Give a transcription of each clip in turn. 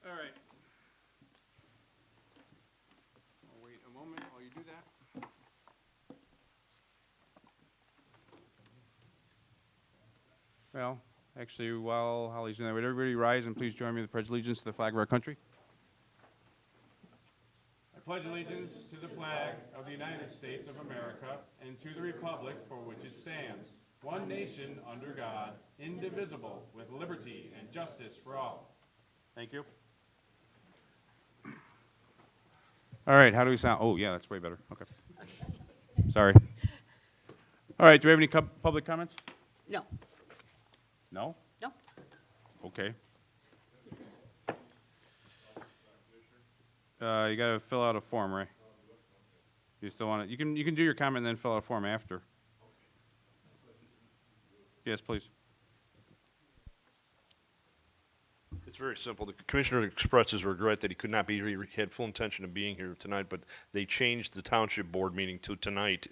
All right. I'll wait a moment while you do that. Well, actually, while Holly's doing that, would everybody rise and please join me in the pledge of allegiance to the flag of our country? I pledge allegiance to the flag of the United States of America and to the republic for which it stands, one nation under God, indivisible, with liberty and justice for all. Thank you. All right, how do we sound? Oh, yeah, that's way better. Okay. Sorry. All right, do we have any public comments? No. No? No. Okay. You gotta fill out a form, Ray. You still want to, you can do your comment and then fill out a form after. Yes, please. It's very simple. The commissioner expressed his regret that he could not be here. He had full intention of being here tonight, but they changed the township board meeting to tonight,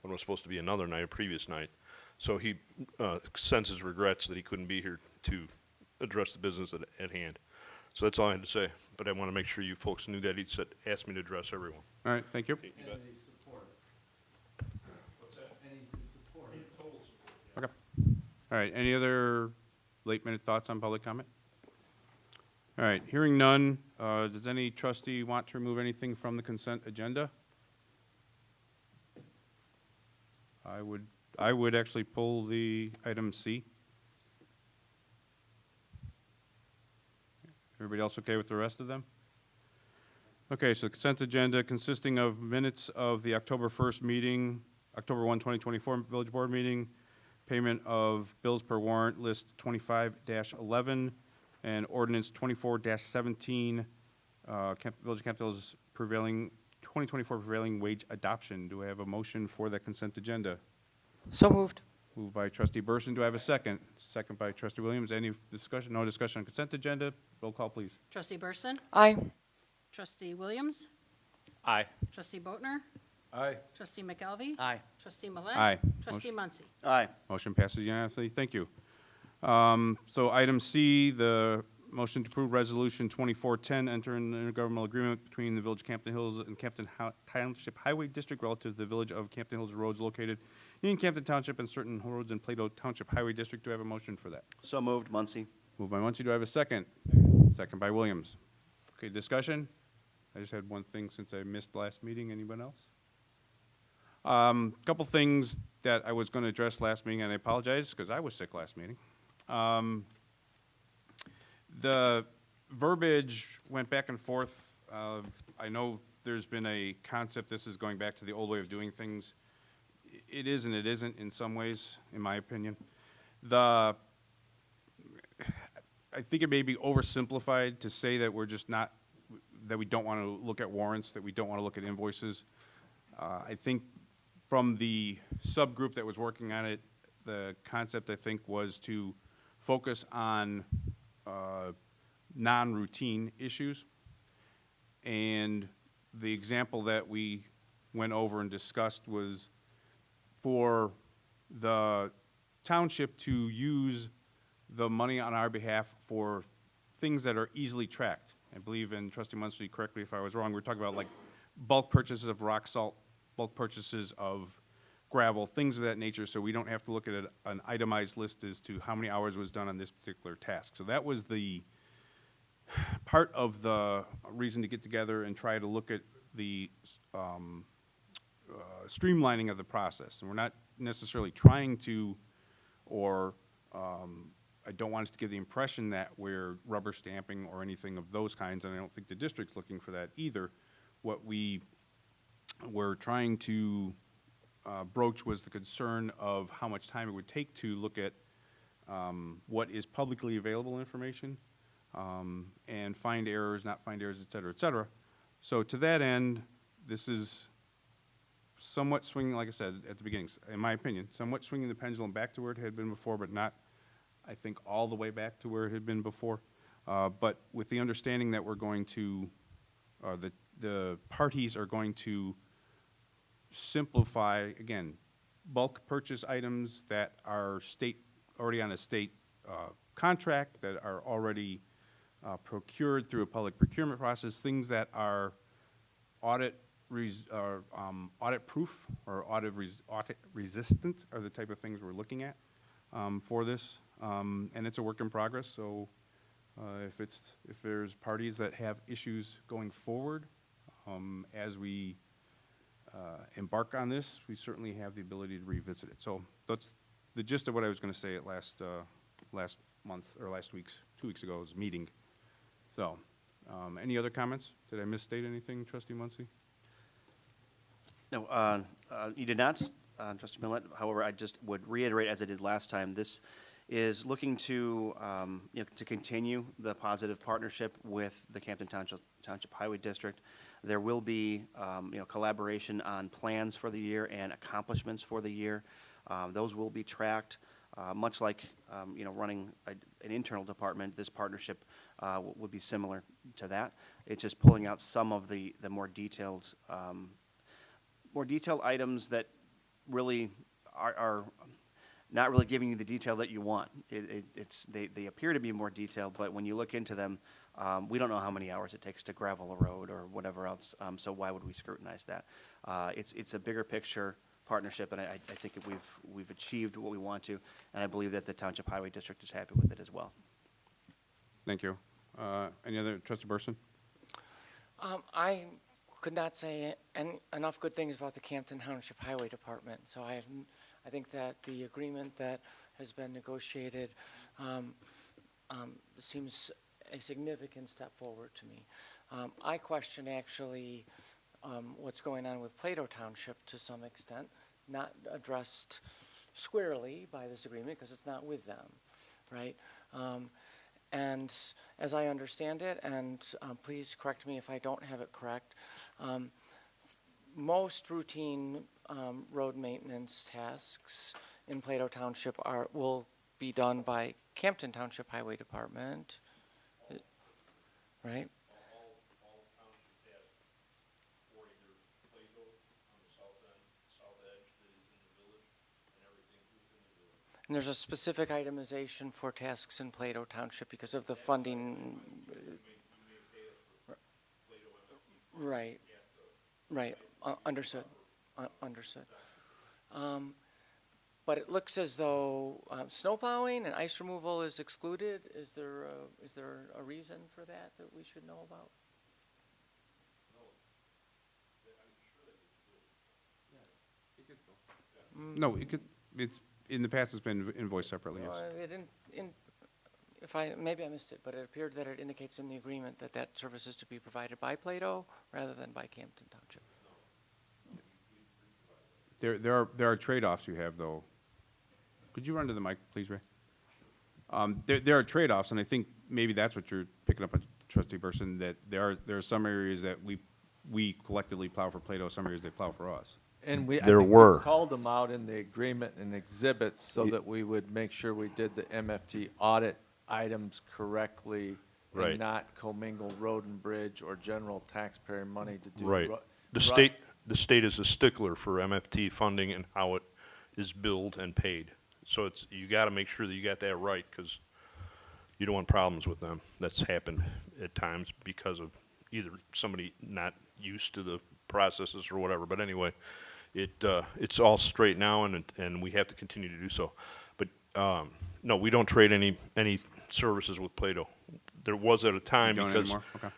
when it was supposed to be another night, a previous night. So he sends his regrets that he couldn't be here to address the business at hand. So that's all I had to say. But I want to make sure you folks knew that. He asked me to address everyone. All right, thank you. You bet. And they support it. What's that? And he's in support. Total support. Okay. All right, any other late-minute thoughts on public comment? All right, hearing none, does any trustee want to remove anything from the consent agenda? I would actually pull the item C. Everybody else okay with the rest of them? Okay, so consent agenda consisting of minutes of the October 1st meeting, October 1, 2024 Village Board meeting, payment of bills per warrant list 25-11, and ordinance 24-17, Village of Camp Hill's prevailing, 2024 prevailing wage adoption. Do I have a motion for the consent agenda? So moved. Moved by trustee Burson. Do I have a second? Second by trustee Williams. Any discussion? No discussion on consent agenda. Roll call, please. Trustee Burson? Aye. Trustee Williams? Aye. Trustee Boatner? Aye. Trustee McKelvey? Aye. Trustee Millet? Aye. Trustee Muncy? Aye. Motion passes unanimously. Thank you. So item C, the motion to approve resolution 2410, enter an intergovernmental agreement between the Village of Campton Hills and Campton Township Highway District relative to the Village of Campton Hills roads located in Campton Township and certain roads in Plato Township Highway District. Do I have a motion for that? So moved, Muncy. Moved by Muncy. Do I have a second? Second by Williams. Okay, discussion? I just had one thing since I missed last meeting. Anyone else? Couple things that I was going to address last meeting, and I apologize because I was sick last meeting. The verbiage went back and forth. I know there's been a concept, this is going back to the old way of doing things. It is and it isn't in some ways, in my opinion. I think it may be oversimplified to say that we're just not, that we don't want to look at warrants, that we don't want to look at invoices. I think from the subgroup that was working on it, the concept, I think, was to focus on non-routine issues. And the example that we went over and discussed was for the township to use the money on our behalf for things that are easily tracked. I believe, and trustee Muncy, correct me if I was wrong, we're talking about like bulk purchases of rock salt, bulk purchases of gravel, things of that nature, so we don't have to look at an itemized list as to how many hours was done on this particular task. So that was the part of the reason to get together and try to look at the streamlining of the process. And we're not necessarily trying to, or I don't want us to give the impression that we're rubber stamping or anything of those kinds, and I don't think the district's looking for that either. What we were trying to broach was the concern of how much time it would take to look at what is publicly available information and find errors, not find errors, et cetera, et cetera. So to that end, this is somewhat swinging, like I said at the beginning, in my opinion, somewhat swinging the pendulum back to where it had been before, but not, I think, all the way back to where it had been before. But with the understanding that we're going to, the parties are going to simplify, again, bulk purchase items that are already on a state contract, that are already procured through a public procurement process, things that are audit proof or audit resistant are the type of things we're looking at for this. And it's a work in progress, so if there's parties that have issues going forward, as we embark on this, we certainly have the ability to revisit it. So that's the gist of what I was going to say at last month, or last week's, 2 weeks ago's meeting. So, any other comments? Did I misstate anything, Trustee Muncy? No, you did not, Trustee Millet. However, I just would reiterate, as I did last time, this is looking to, to continue the positive partnership with the Campton Township Highway District. There will be, collaboration on plans for the year and accomplishments for the year. Those will be tracked, much like, running an internal department. This partnership would be similar to that. It's just pulling out some of the more detailed items that really are not really giving you the detail that you want. They appear to be more detailed, but when you look into them, we don't know how many hours it takes to gravel a road or whatever else, so why would we scrutinize that? It's a bigger picture partnership, and I think we've achieved what we want to, and I believe that the Township Highway District is happy with it as well. Thank you. Any other, Trustee Burson? I could not say enough good things about the Campton Township Highway Department, so I think that the agreement that has been negotiated seems a significant step forward to me. I question actually what's going on with Plato Township to some extent, not addressed squarely by this agreement because it's not with them, right? And as I understand it, and please correct me if I don't have it correct, most routine road maintenance tasks in Plato Township will be done by Campton Township Highway Department, right? All township has for either Plato on the south edge that is in the village, and everything within the village. And there's a specific itemization for tasks in Plato Township because of the funding. Right, right, understood, understood. But it looks as though snow plowing and ice removal is excluded. Is there a reason for that we should know about? No, it's, in the past, it's been invoiced separately, yes. It didn't, maybe I missed it, but it appeared that it indicates in the agreement that that service is to be provided by Plato rather than by Campton Township. There are trade-offs you have, though. Could you run to the mic, please, Ray? There are trade-offs, and I think maybe that's what you're picking up on, Trustee Burson, that there are some areas that we collectively plow for Plato, some areas they plow for us. And I There think we were. called them out in the agreement and exhibits so that we would make sure we did the MFT audit items correctly Right. and not commingle road and bridge or general taxpayer money to do. Right. The state is a stickler for MFT funding and how it is billed and paid. So you got to make sure that you got that right, because you don't want problems with them. That's happened at times because of either somebody not used to the processes or whatever. But anyway, it's all straight now, and we have to continue to do so. But no, we don't trade any services with Plato. There was at a time You don't because anymore? Okay.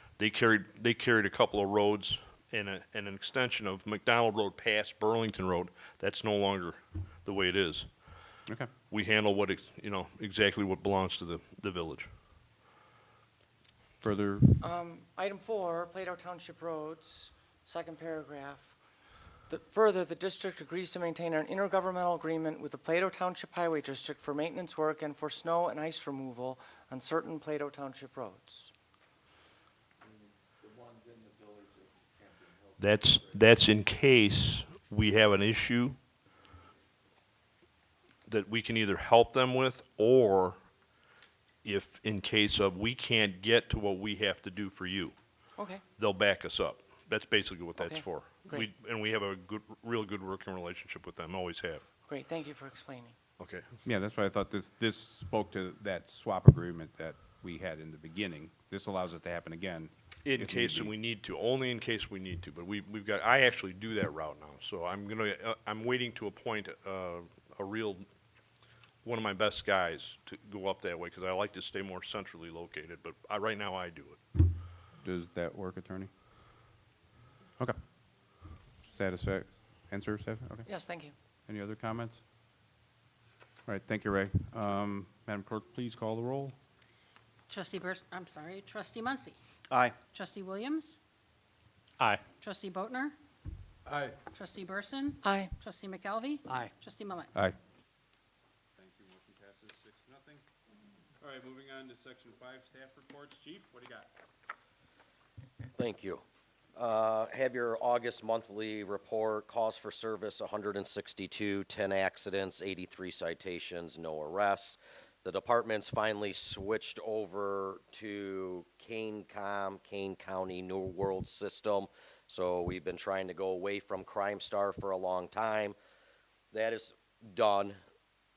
they carried a couple of roads and an extension of McDonald Road past Burlington Road. That's no longer the way it is. Okay. We handle exactly what belongs to the village. Further, Item 4, Plato Township Roads, second paragraph. Further, the district agrees to maintain an intergovernmental agreement with the Plato Township Highway District for maintenance work and for snow and ice removal on certain Plato Township roads. That's in case we have an issue that we can either help them with, or if in case of we can't get to what we have to do for you, Okay, they'll back us up. That's basically what that's Okay, for. great. And we have a real good working relationship with them, always have. great, thank you for explaining. Okay. yeah, that's why I thought this spoke to that swap agreement that we had in the beginning. This allows it to happen again. In if case need be. we need to, only in case we need to, but we've got, I actually do that route now, so I'm waiting to appoint, a real, one of my best guys to go up that way, because I like to stay more centrally located, but right now I do it. Does that work, Attorney? Okay. Answer, okay. Yes, thank you. Any other comments? All right, thank you, Ray. Madam Clerk, please call the roll. Trustee Trustee Muncy. Aye. Trustee Williams. Aye. Trustee Boatner. Aye. Trustee Burson. Aye. Trustee McKelvey. Aye. Trustee Millet. Aye. Thank you, motion passes 6-0. All right, moving on to section 5, staff reports. Chief, what do you got? Thank you. Have your August monthly report, calls for service 162, 10 accidents, 83 citations, no arrests. The department's finally switched over to Kane County New World System. So we've been trying to go away from Crime Star for a long time. That is done.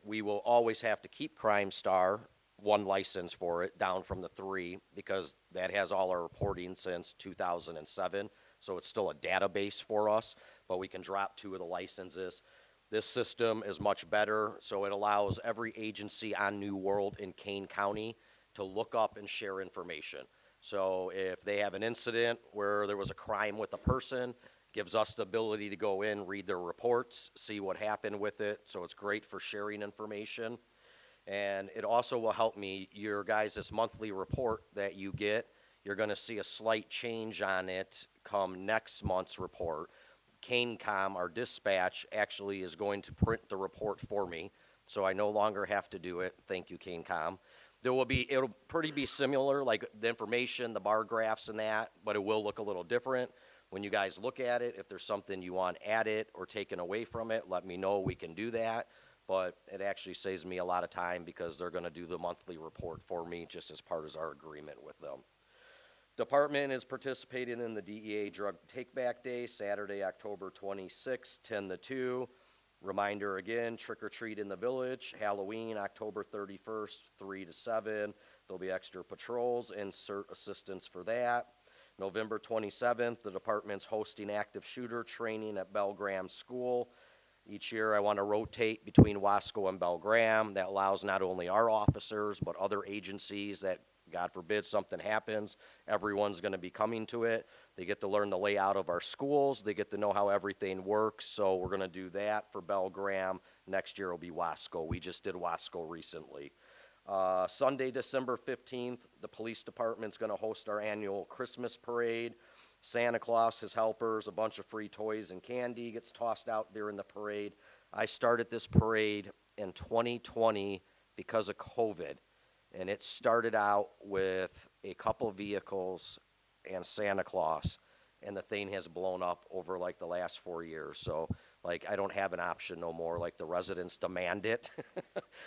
We will always have to keep Crime Star, one license for it, down from the 3, because that has all our reporting since 2007. So it's still a database for us, but we can drop 2 of the licenses. This system is much better, so it allows every agency on New World in Kane County to look up and share information. So if they have an incident where there was a crime with a person, gives us the ability to go in, read their reports, see what happened with it. So it's great for sharing information. And it also will help me, your guys' monthly report that you get, you're gonna see a slight change on it come next month's report. CaneCom, our dispatch, actually is going to print the report for me, so I no longer have to do it. Thank you, CaneCom. It'll pretty be similar, like the information, the bar graphs and that, but it will look a little different. When you guys look at it, if there's something you want added or taken away from it, let me know, we can do that. But it actually saves me a lot of time because they're gonna do the monthly report for me just as part of our agreement with them. Department is participating in the DEA Drug Take-Back Day, Saturday, October 26, 10 to 2. Reminder again, trick or treat in the village. Halloween, October 31st, 3 to 7. There'll be extra patrols and CERT assistance for that. November 27th, the department's hosting active shooter training at Bell Graham School. Each year I want to rotate between Wasco and Bell Graham. That allows not only our officers, but other agencies that, God forbid, something happens, everyone's going to be coming to it. They get to learn the layout of our schools. They get to know how everything works. So we're going to do that for Bell Graham. Next year will be Wasco. We just did Wasco recently. Sunday, December 15th, the police department's going to host our annual Christmas parade. Santa Claus, his helpers, a bunch of free toys and candy gets tossed out during the parade. I started this parade in 2020 because of COVID. And it started out with a couple vehicles and Santa Claus, and the thing has blown up over like the last 4 years. So like I don't have an option no more, like the residents demand it.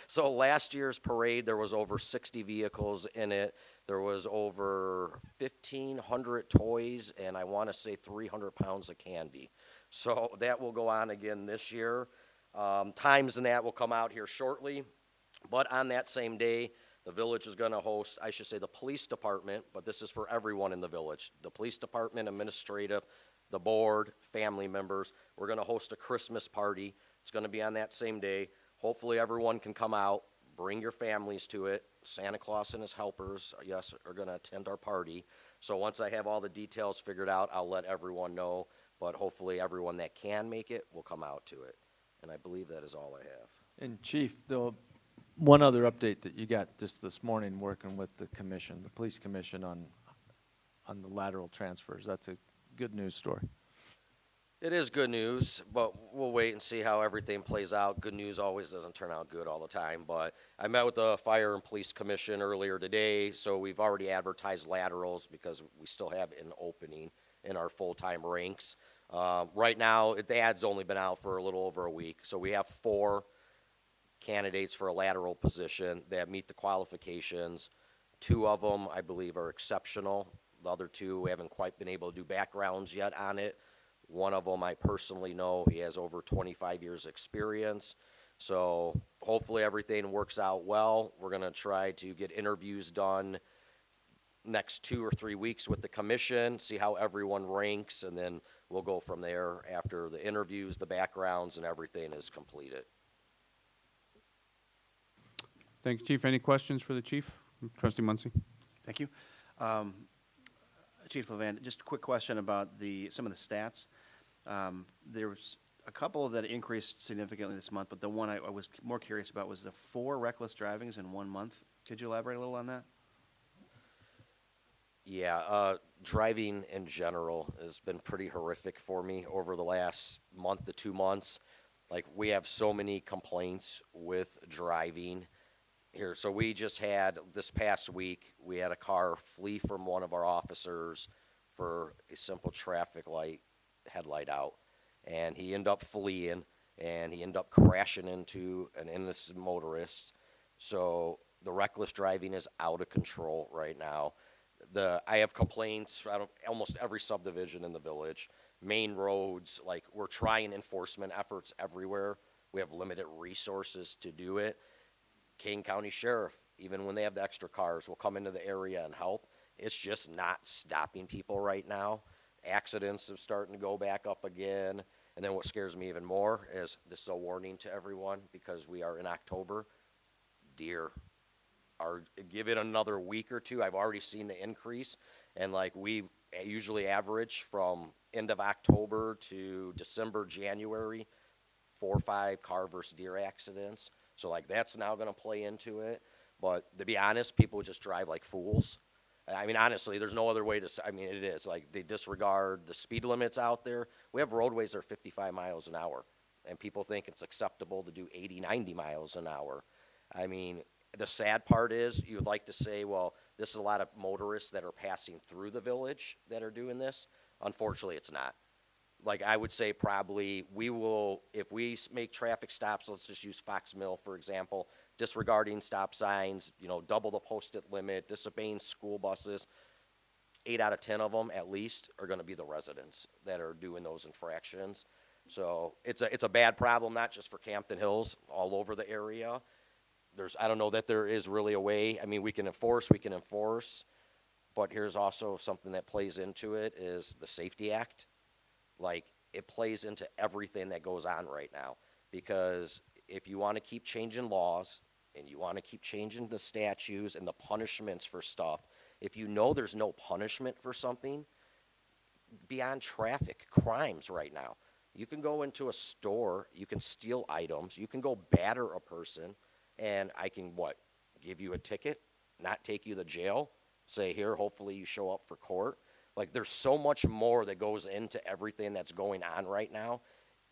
So last year's parade, there was over 60 vehicles in it. There was over 1,500 toys, and I want to say 300 pounds of candy. So that will go on again this year. Times and that will come out here shortly. But on that same day, the village is going to host, I should say the police department, but this is for everyone in the village. The police department, administrative, the board, family members. We're going to host a Christmas party. It's going to be on that same day. Hopefully everyone can come out, bring your families to it. Santa Claus and his helpers, yes, are going to attend our party. So once I have all the details figured out, I'll let everyone know. But hopefully everyone that can make it will come out to it. And I believe that is all I have. And Chief, one other update that you got just this morning, working with the commission, the police commission on the lateral transfers. That's a good news story. It is good news, but we'll wait and see how everything plays out. Good news always doesn't turn out good all the time, but I met with the Fire and Police Commission earlier today, so we've already advertised laterals because we still have an opening in our full-time ranks. Right now, the ad's only been out for a little over a week, so we have 4 candidates for a lateral position that meet the qualifications. 2 of them, I believe, are exceptional. The other 2, we haven't quite been able to do backgrounds yet on it. One of them I personally know, he has over 25 years experience. So hopefully everything works out well. We're gonna try to get interviews done next 2 or 3 weeks with the commission, see how everyone ranks, and then we'll go from there after the interviews, the backgrounds, and everything is completed. Thank you, Chief. Any questions for the chief? Trustee Muncy? Thank you. Chief Levan, just a quick question about some of the stats. There was a couple that increased significantly this month, but the one I was more curious about was the 4 reckless drivings in 1 month. Could you elaborate a little on that? Yeah, driving in general has been pretty horrific for me over the last month to 2 months. Like, we have so many complaints with driving here. So we just had, this past week, we had a car flee from one of our officers for a simple traffic light headlight out. And he ended up fleeing, and he ended up crashing into an innocent motorist. So the reckless driving is out of control right now. I have complaints out of almost every subdivision in the village, main roads, like, we're trying enforcement efforts everywhere. We have limited resources to do it. Kane County Sheriff, even when they have the extra cars, will come into the area and help. It's just not stopping people right now. Accidents are starting to go back up again. And then what scares me even more is, this is a warning to everyone, because we are in October, deer give it another week or two. I've already seen the increase, and like, we usually average from end of October to December, January, 4 or 5 car versus deer accidents. So like, that's now going to play into it. But to be honest, people just drive like fools. I mean, honestly, there's no other way to say. I mean, it is like, they disregard the speed limits out there. We have roadways that are 55 miles an hour, and people think it's acceptable to do 80, 90 miles an hour. I mean, the sad part is, you would like to say, well, this is a lot of motorists that are passing through the village that are doing this. Unfortunately, it's not. Like, I would say probably we will, if we make traffic stops, let's just use Fox Mill, for example, disregarding stop signs, double the posted limit, disobeying school buses, 8 out of 10 of them at least are going to be the residents that are doing those infractions. So it's a bad problem, not just for Campton Hills, all over the area. I don't know that there is really a way. I mean, we can enforce, but here's also something that plays into it is the Safety Act. Like, it plays into everything that goes on right now, because if you want to keep changing laws and you want to keep changing the statutes and the punishments for stuff, if you know there's no punishment for something beyond traffic, crimes right now, you can go into a store, you can steal items, you can go batter a person, and I can, give you a ticket, not take you to jail, say, here, hopefully you show up for court. Like, there's so much more that goes into everything that's going on right now,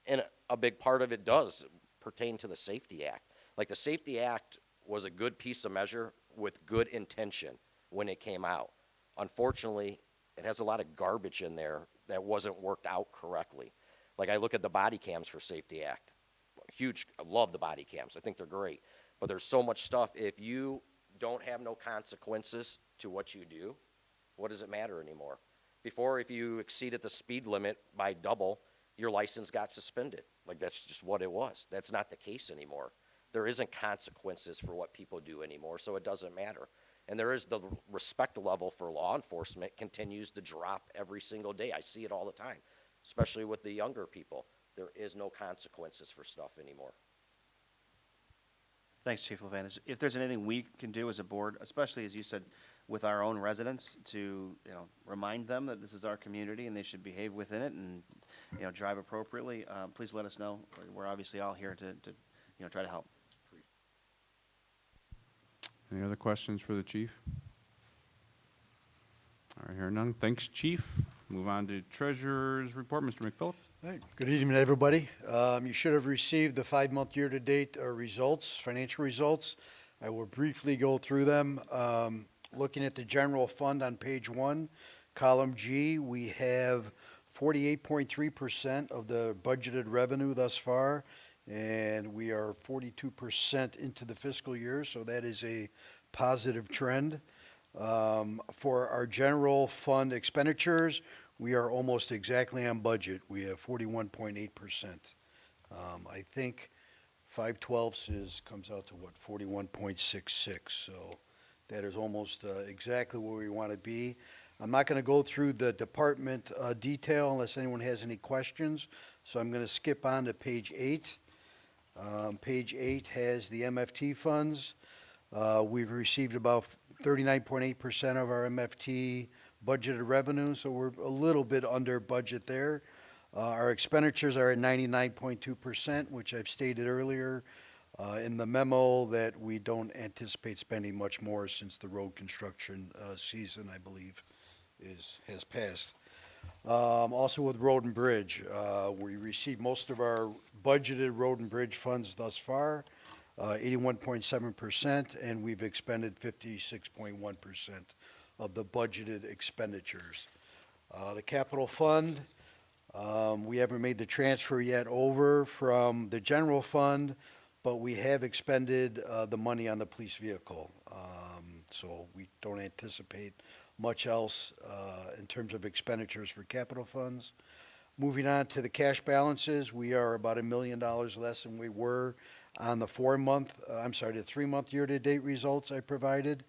and a big part of it does pertain to the Safety Act. Like, the Safety Act was a good piece of measure with good intention when it came out. Unfortunately, it has a lot of garbage in there that wasn't worked out correctly. Like, I look at the body cams for Safety Act. I love the body cams. I think they're great. But there's so much stuff. If you don't have no consequences to what you do, what does it matter anymore? Before, if you exceeded the speed limit by double, your license got suspended. Like, that's just what it was. That's not the case anymore. There isn't consequences for what people do anymore, so it doesn't matter. And there is the respect level for law enforcement continues to drop every single day. I see it all the time, especially with the younger people. There is no consequences for stuff anymore. Thanks, Chief Levan. If there's anything we can do as a board, especially, as you said, with our own residents, to remind them that this is our community and they should behave within it and drive appropriately, please let us know. We're obviously all here to try to help. Any other questions for the chief? All right, hearing none. Thanks, Chief. Move on to Treasurer's report. Mr. McPhillips. Hey, good evening, everybody. You should have received the 5-month year-to-date results, financial results. I will briefly go through them. Looking at the general fund on page 1, column G, we have 48.3% of the budgeted revenue thus far, and we are 42% into the fiscal year, so that is a positive trend. For our general fund expenditures, we are almost exactly on budget. We have 41.8%. I think 5/12 comes out to what, 41.66, so that is almost exactly where we want to be. I'm not going to go through the department detail unless anyone has any questions, so I'm going to skip on to page 8. Page 8 has the MFT funds. We've received about 39.8% of our MFT budgeted revenue, so we're a little bit under budget there. Our expenditures are at 99.2%, which I've stated earlier in the memo that we don't anticipate spending much more since the road construction season, I believe, has passed. Also with road and bridge, we received most of our budgeted road and bridge funds thus far, 81.7%, and we've expended 56.1% of the budgeted expenditures. The capital fund, we haven't made the transfer yet over from the general fund, but we have expended the money on the police vehicle. So we don't anticipate much else in terms of expenditures for capital funds. Moving on to the cash balances, we are about $1 million less than we were on the 3-month year-to-date results I provided.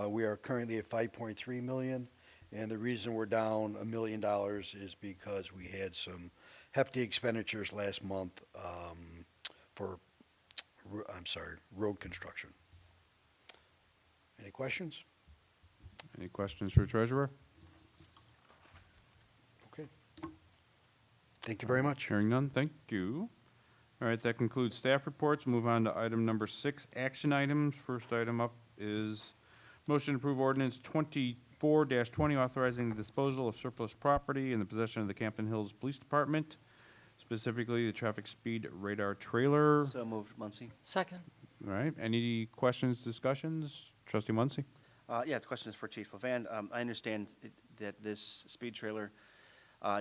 We are currently at 5.3 million, and the reason we're down $1 million is because we had some hefty expenditures last month for, road construction. Any questions? Any questions for Treasurer? Okay. Thank you very much. Hearing none, thank you. All right, that concludes staff reports. Move on to item number 6, action items. First item up is motion to approve ordinance 24-20, authorizing the disposal of surplus property in the possession of the Campton Hills Police Department, specifically the traffic speed radar trailer. So moved, Muncy. Second. All right, any questions, discussions? Trustee Muncy? Yeah, the question is for Chief Levand. I understand that this speed trailer,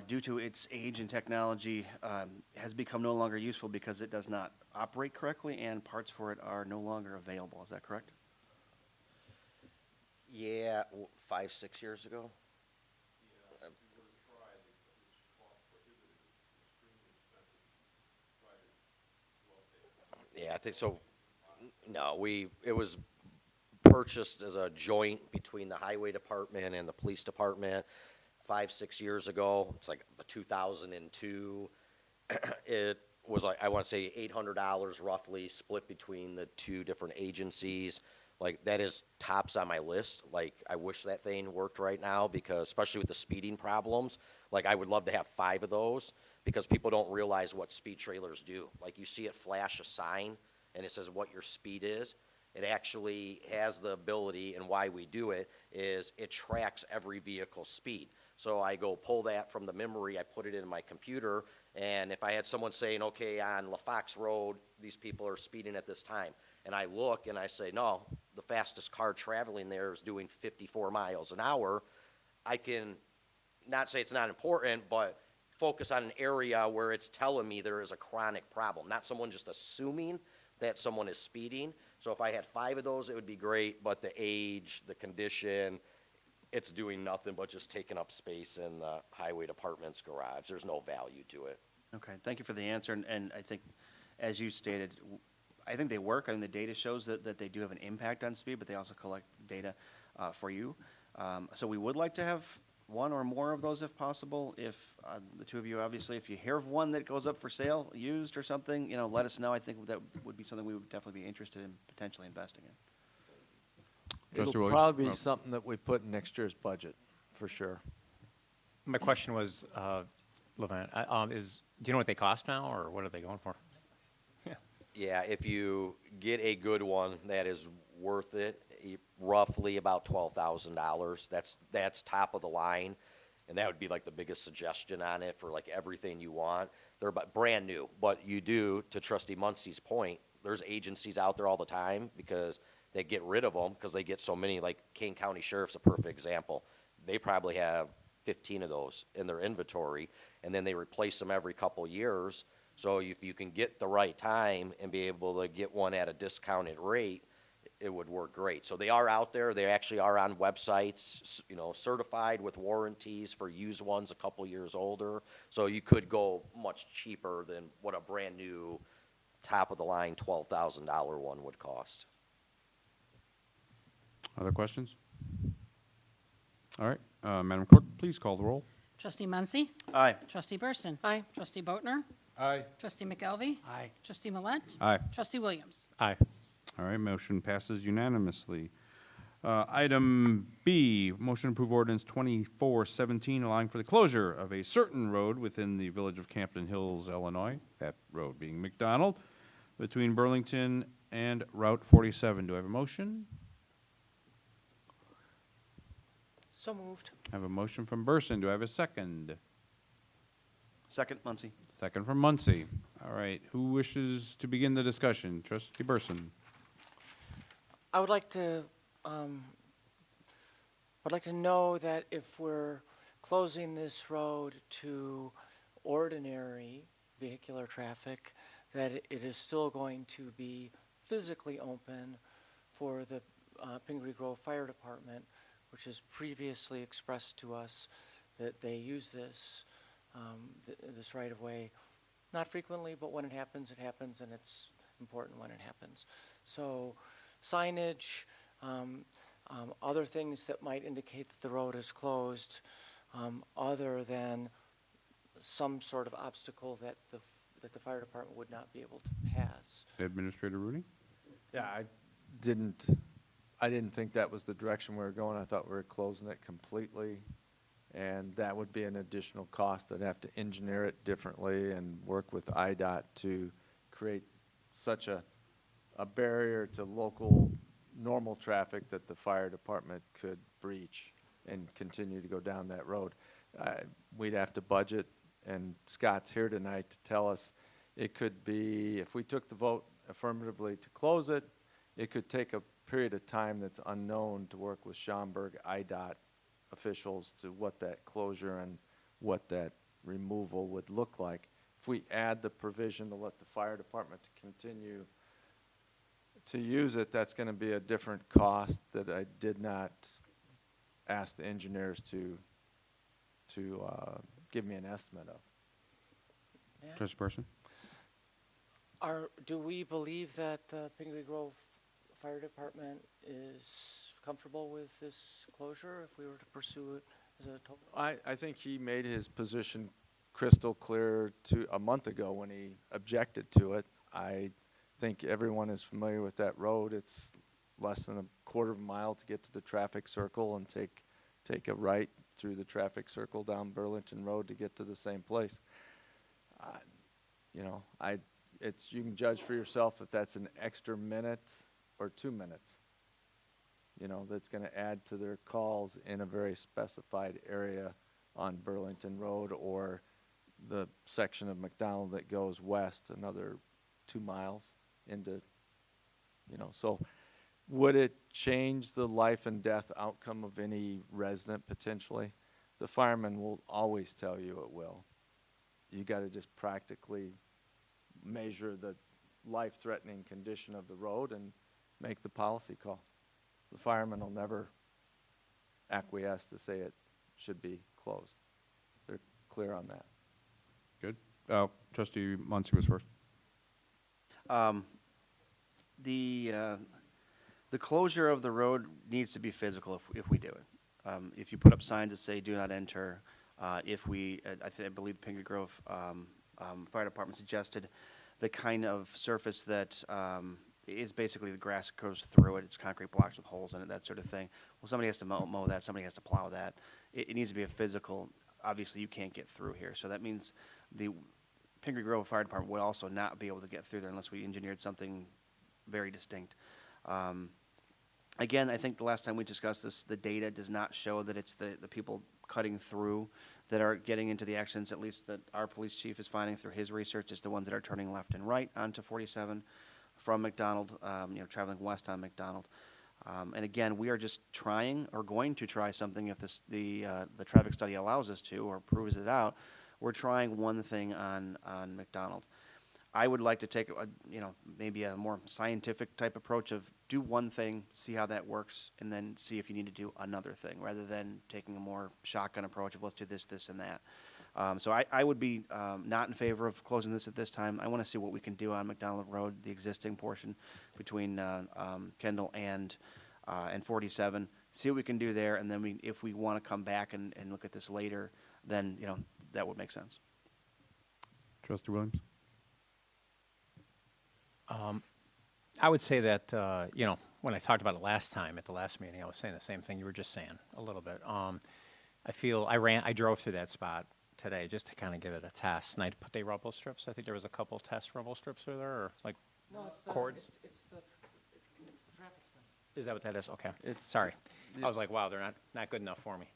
due to its age and technology, has become no longer useful because it does not operate correctly and parts for it are no longer available. Is that correct? Yeah, 5, 6 years ago. Yeah, I think so. No, it was purchased as a joint between the highway department and the police department 5, 6 years ago. It's like 2002. It was like, I want to say $800 roughly split between the two different agencies. Like, that is tops on my list. Like, I wish that thing worked right now because, especially with the speeding problems, like, I would love to have 5 of those because people don't realize what speed trailers do. Like, you see it flash a sign and it says what your speed is. It actually has the ability, and why we do it is it tracks every vehicle's speed. So I go pull that from the memory, I put it in my computer, and if I had someone saying, okay, on LaFox Road, these people are speeding at this time, and I look and I say, no, the fastest car traveling there is doing 54 miles an hour, I can not say it's not important, but focus on an area where it's telling me there is a chronic problem, not someone just assuming that someone is speeding. So if I had 5 of those, it would be great, but the age, the condition, it's doing nothing but just taking up space in the highway department's garage. There's no value to it. Okay, thank you for the answer, and I think, as you stated, I think they work. I mean, the data shows that they do have an impact on speed, but they also collect data for you. So we would like to have 1 or more of those if possible. If the two of you, obviously, if you hear of one that goes up for sale, used or something, let us know. I think that would be something we would definitely be interested in potentially investing in. Trustee It'll Williams? probably be Oh. something that we put in next year's budget, for sure. My question was, Levant, do you know what they cost now, or what are they going for? Yeah, if you get a good one that is worth it, roughly about $12,000. That's top of the line, and that would be like the biggest suggestion on it for like everything you want. They're brand new, but you do, to Trustee Muncey's point, there's agencies out there all the time because they get rid of them because they get so many. Like Kane County Sheriff's a perfect example. They probably have 15 of those in their inventory, and then they replace them every couple years. So if you can get the right time and be able to get one at a discounted rate, it would work great. So they are out there. They actually are on websites, certified with warranties for used ones a couple years older. So you could go much cheaper than what a brand new top of the line $12,000 one would cost. Other questions? All right, Madam Clerk, please call the roll. Trustee Muncy. Aye. Trustee Burson. Aye. Trustee Boatner. Aye. Trustee McKelvey. Aye. Trustee Millet. Aye. Trustee Williams. Aye. All right, motion passes unanimously. Item B, motion to approve ordinance 2417, allowing for the closure of a certain road within the village of Campton Hills, Illinois, that road being McDonald, between Burlington and Route 47. Do I have a motion? So moved. I have a motion from Burson. Do I have a second? Second, Muncy. Second from Muncy. All right, who wishes to begin the discussion? Trustee Burson. I would like to know that if we're closing this road to ordinary vehicular traffic, that it is still going to be physically open for the Pingree Grove Fire Department, which has previously expressed to us that they use this, this right-of-way, not frequently, but when it happens, and it's important when it happens. So signage, other things that might indicate that the road is closed, other than some sort of obstacle that the fire department would not be able to pass. Administrator Rooney? Yeah, I didn't think that was the direction we were going. I thought we were closing it completely, and that would be an additional cost. I'd have to engineer it differently and work with IDOT to create such a barrier to local normal traffic that the fire department could breach and continue to go down that road. We'd have to budget, and Scott's here tonight to tell us it could be, if we took the vote affirmatively to close it, it could take a period of time that's unknown to work with Schaumburg IDOT officials to what that closure and what that removal would look like. If we add the provision to let the fire department to continue to use it, that's going to be a different cost that I did not ask the engineers to give me an estimate of. Yeah. Trustee Burson? Do we believe that the Pingree Grove Fire Department is comfortable with this closure if we were to pursue it as a total? I think he made his position crystal clear a month ago when he objected to it. I think everyone is familiar with that road. It's less than a quarter of a mile to get to the traffic circle and take a right through the traffic circle down Burlington Road to get to the same place. You know, you can judge for yourself if that's an extra minute or 2 minutes. You know, that's going to add to their calls in a very specified area on Burlington Road, or the section of McDonald that goes west another 2 miles into, you know. So would it change the life and death outcome of any resident potentially? The fireman will always tell you it will. You got to just practically measure the life-threatening condition of the road and make the policy call. The fireman will never acquiesce to say it should be closed. They're clear on that. Good. Trustee Muncy was first. The closure of the road needs to be physical if we do it. If you put up signs that say "Do not enter," I believe the Pingree Grove Fire Department suggested the kind of surface that is basically the grass goes through it. It's concrete blocks with holes in it, that sort of thing. Well, somebody has to mow that. Somebody has to plow that. It needs to be a physical. Obviously, you can't get through here, so that means the Pingree Grove Fire Department would also not be able to get through there unless we engineered something very distinct. Again, I think the last time we discussed this, the data does not show that it's the people cutting through that are getting into the accidents, at least that our police chief is finding through his research. It's the ones that are turning left and right onto 47 from McDonald, traveling west on McDonald. And again, we are just trying, or going to try something if the traffic study allows us to, or proves it out. We're trying one thing on McDonald. I would like to take maybe a more scientific type approach of do one thing, see how that works, and then see if you need to do another thing, rather than taking a more shotgun approach of let's do this, this, and that. So I would be not in favor of closing this at this time. I want to see what we can do on McDonald Road, the existing portion between Kendall and 47. See what we can do there, and then if we want to come back and look at this later, then, that would make sense. Trustee Williams? I would say that, when I talked about it last time at the last meeting, I was saying the same thing you were just saying a little bit. I drove through that spot today just to kind of give it a test, and I put the rumble strips. I think there was a couple test rumble strips through there, or like No, cords. It's the traffic study. Is that what that is? Okay. It's- Sorry. I was like, wow, they're not good enough for me.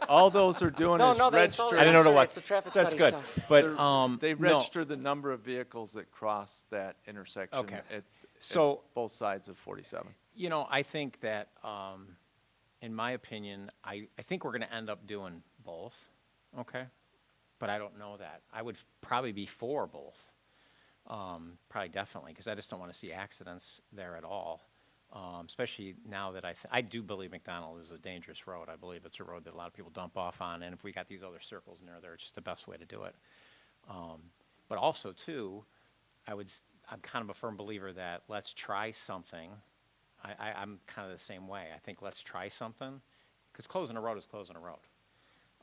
All those are doing is they installed register. it I didn't know yesterday. what. It's the traffic That's study good. stuff. But They no. register the number of vehicles that cross that intersection Okay. at So- both sides of 47. I think that, in my opinion, I think we're going to end up doing both, okay? But I don't know that. I would probably be for both, probably definitely, because I just don't want to see accidents there at all, especially now that I do believe McDonald is a dangerous road. I believe it's a road that a lot of people dump off on, and if we got these other circles near there, it's just the best way to do it. But also, too, I'm kind of a firm believer that let's try something. I'm kind of the same way. I think let's try something, because closing a road is closing a road.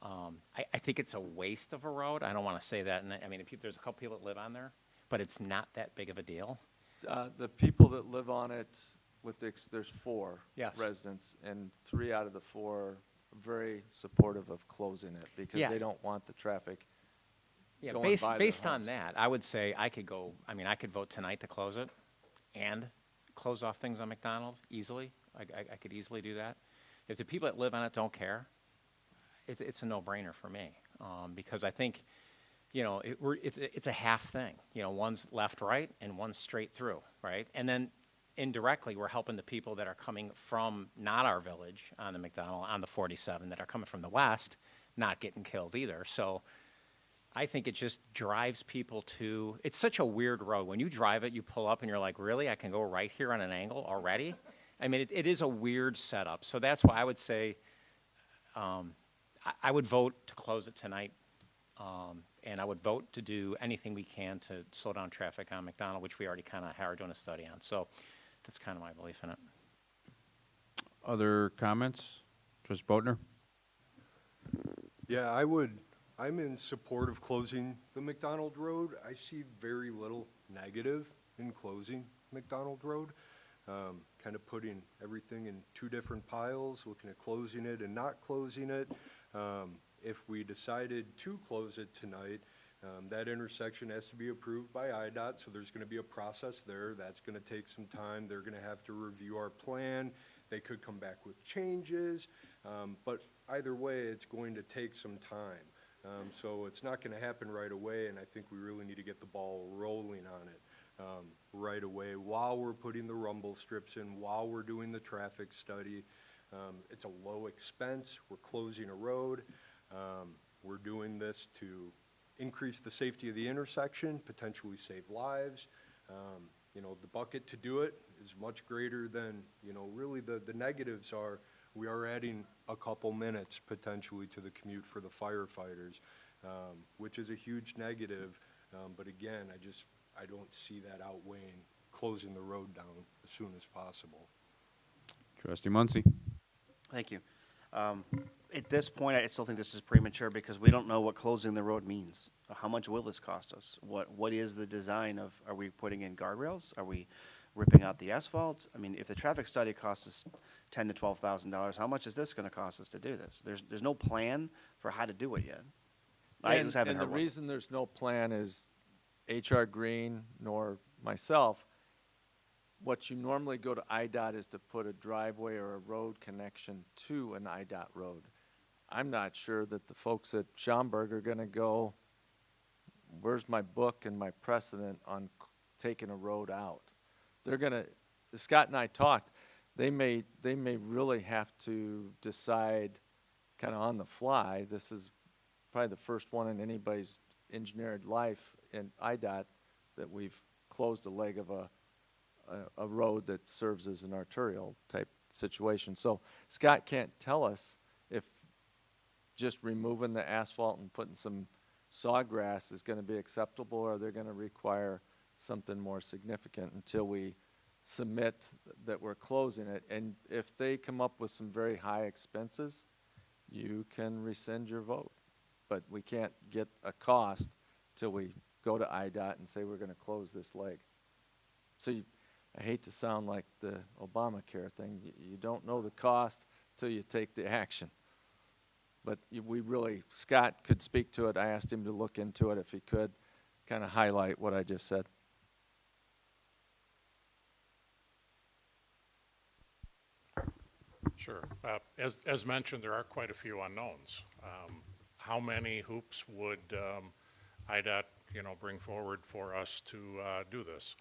I think it's a waste of a road. I don't want to say that. And I mean, there's a couple people that live on there, but it's not that big of a deal. The people that live on it, there's 4 Yes. residents, and 3 out of the 4 are very supportive of closing it because Yeah. they don't want the traffic. Yeah, going based by their based on homes. that, I would say I could vote tonight to close it and close off things on McDonald easily. I could easily do that. If the people that live on it don't care, it's a no-brainer for me, because I think, it's a half thing. One's left-right and one's straight through, right? And then indirectly, we're helping the people that are coming from not our village on the McDonald, on the 47, that are coming from the west, not getting killed either. So I think it just drives people to, it's such a weird road. When you drive it, you pull up and you're like, really? I can go right here on an angle already? I mean, it is a weird setup. So that's why I would say, I would vote to close it tonight. And I would vote to do anything we can to slow down traffic on McDonald, which we already kind of are doing a study on. So that's kind of my belief in it. Other comments? Trustee Bodnar? Yeah, I'm in support of closing the McDonald Road. I see very little negative in closing McDonald Road. Kind of putting everything in 2 different piles, looking at closing it and not closing it. If we decided to close it tonight, that intersection has to be approved by IDOT, so there's going to be a process there. That's going to take some time. They're going to have to review our plan. They could come back with changes, but either way, it's going to take some time. So it's not going to happen right away, and I think we really need to get the ball rolling on it right away while we're putting the rumble strips in, while we're doing the traffic study. It's a low expense. We're closing a road. We're doing this to increase the safety of the intersection, potentially save lives. The bucket to do it is much greater than, really the negatives are. We are adding a couple minutes potentially to the commute for the firefighters, which is a huge negative. But again, I don't see that outweighing closing the road down as soon as possible. Trustee Muncy? Thank you. At this point, I still think this is premature because we don't know what closing the road means. How much will this cost us? What is the design of, are we putting in guardrails? Are we ripping out the asphalt? I mean, if the traffic study costs us $10,000 to $12,000, how much is this going to cost us to do this? There's no plan for how to do it yet. I just haven't And heard the one. reason there's no plan is H.R. Green nor myself, what you normally go to IDOT is to put a driveway or a road connection to an IDOT road. I'm not sure that the folks at Schaumburg are gonna go, where's my book and my precedent on taking a road out? They're gonna, Scott and I talked, they may really have to decide kind of on the fly. This is probably the first one in anybody's engineered life in IDOT that we've closed a leg of a road that serves as an arterial type situation. So Scott can't tell us if just removing the asphalt and putting some sawgrass is gonna be acceptable, or they're gonna require something more significant until we submit that we're closing it. And if they come up with some very high expenses, you can rescind your vote. But we can't get a cost till we go to IDOT and say we're gonna close this leg. So I hate to sound like the Obamacare thing, you don't know the cost till you take the action. But we really, Scott could speak to it, I asked him to look into it if he could, kind of highlight what I just said. Sure. As mentioned, there are quite a few unknowns. How many hoops would IDOT, bring forward for us to do this?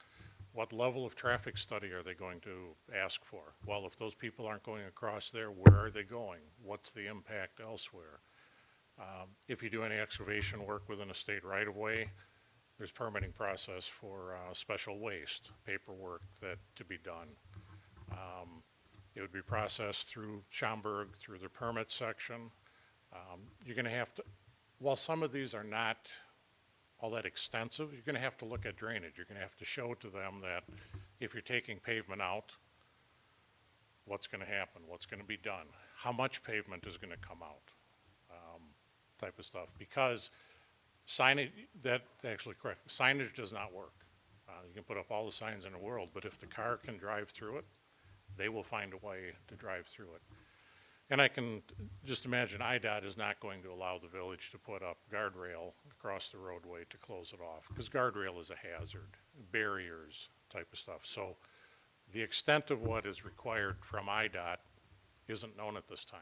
What level of traffic study are they going to ask for? Well, if those people aren't going across there, where are they going? What's the impact elsewhere? If you do any excavation work within a state right-of-way, there's permitting process for special waste, paperwork that to be done. It would be processed through Schaumburg, through the permit section. You're going to have to, while some of these are not all that extensive, you're going to have to look at drainage. You're going to have to show to them that if you're taking pavement out, what's going to happen? What's going to be done? How much pavement is going to come out? Type of stuff. Because signage, signage does not work. You can put up all the signs in the world, but if the car can drive through it, they will find a way to drive through it. And I can just imagine IDOT is not going to allow the village to put up guardrail across the roadway to close it off, because guardrail is a hazard, barriers type of stuff. So the extent of what is required from IDOT isn't known at this time.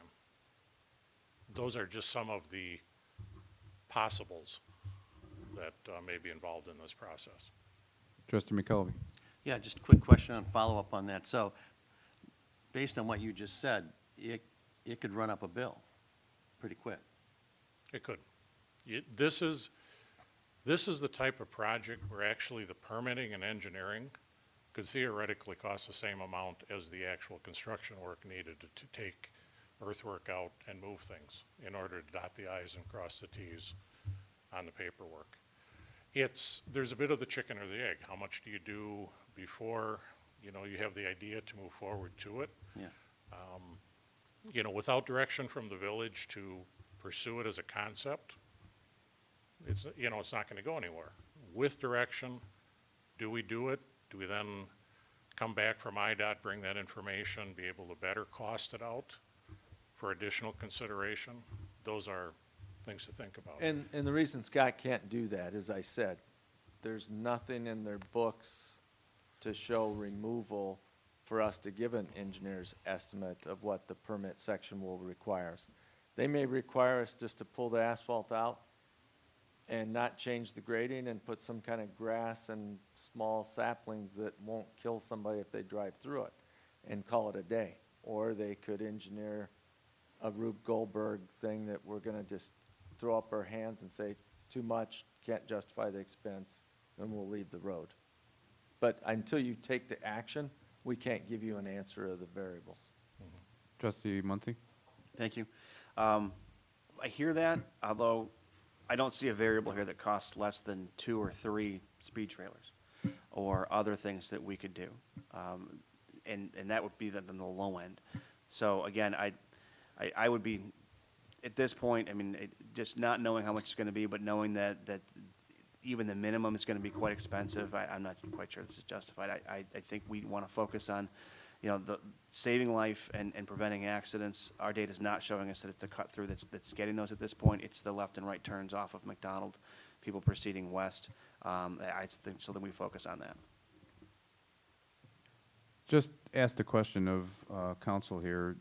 Those are just some of the possibles that may be involved in this process. Trustee McKelvey. Yeah, just a quick question on follow-up on that. So, based on what you just said, it could run up a bill pretty quick. It could. This is the type of project where actually the permitting and engineering could theoretically cost the same amount as the actual construction work needed to take earthwork out and move things in order to dot the i's and cross the t's on the paperwork. There's a bit of the chicken or the egg. How much do you do before, you have the idea to move forward to it? Yeah. Without direction from the village to pursue it as a concept, it's not going to go anywhere. With direction, do we do it? Do we then come back from IDOT, bring that information, be able to better cost it out for additional consideration? Those are things to think about. And the reason Scott can't do that, as I said, there's nothing in their books to show removal for us to give an engineer's estimate of what the permit section will require us. They may require us just to pull the asphalt out and not change the grading and put some kind of grass and small saplings that won't kill somebody if they drive through it and call it a day. Or they could engineer a Rube Goldberg thing that we're gonna just throw up our hands and say, too much, can't justify the expense, and we'll leave the road. But until you take the action, we can't give you an answer of the variables. Trustee Muncy. Thank you. I hear that, although I don't see a variable here that costs less than 2 or 3 speed trailers or other things that we could do. And that would be the low end. So again, I would be, at this point, just not knowing how much it's going to be, but knowing that even the minimum is going to be quite expensive, I'm not quite sure this is justified. I think we want to focus on, the saving life and preventing accidents. Our data is not showing us that it's the cut through that's getting those at this point. It's the left and right turns off of McDonald, people proceeding west. I think so that we focus on that. Just asked a question of council here.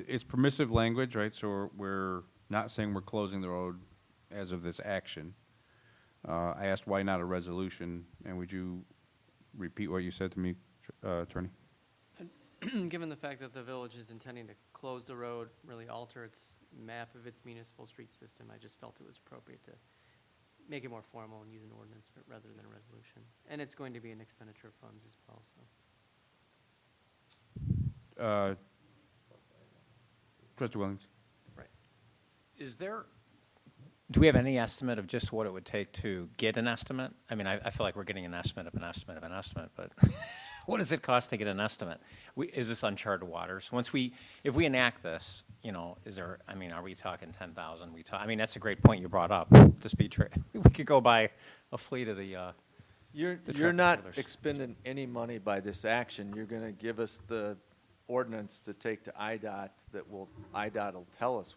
It's permissive language, right? So we're not saying we're closing the road as of this action. I asked why not a resolution, and would you repeat what you said to me, Attorney? Given the fact that the village is intending to close the road, really alter its map of its municipal street system, I just felt it was appropriate to make it more formal and use an ordinance rather than a resolution. And it's going to be an expenditure of funds as well, so. Trustee Williams. Right. Is there, do we have any estimate of just what it would take to get an estimate? I mean, I feel like we're getting an estimate of an estimate of an estimate, but what does it cost to get an estimate? Is this uncharted waters? If we enact this, you know, is there, I mean, are we talking 10,000? I mean, that's a great point you brought up, to speed we could go buy a fleet of the You're truck not trailers. expending any money by this action. You're gonna give us the ordinance to take to IDOT IDOT will tell us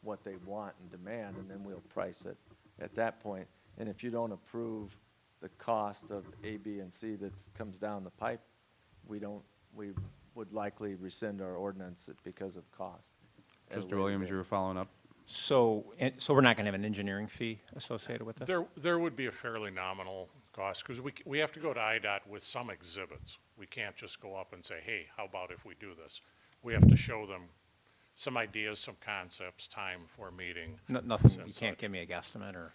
what they want and demand, and then we'll price it at that point. And if you don't approve the cost of A, B, and C that comes down the pipe, we would likely rescind our ordinance because of cost. at a Mr. later Williams, date. you were following up? So we're not going to have an engineering fee associated with this? There would be a fairly nominal cost, because we have to go to IDOT with some exhibits. We can't just go up and say, hey, how about if we do this? We have to show them some ideas, some concepts, time for a meeting. Nothing, and you can't such. give me a guesstimate, or,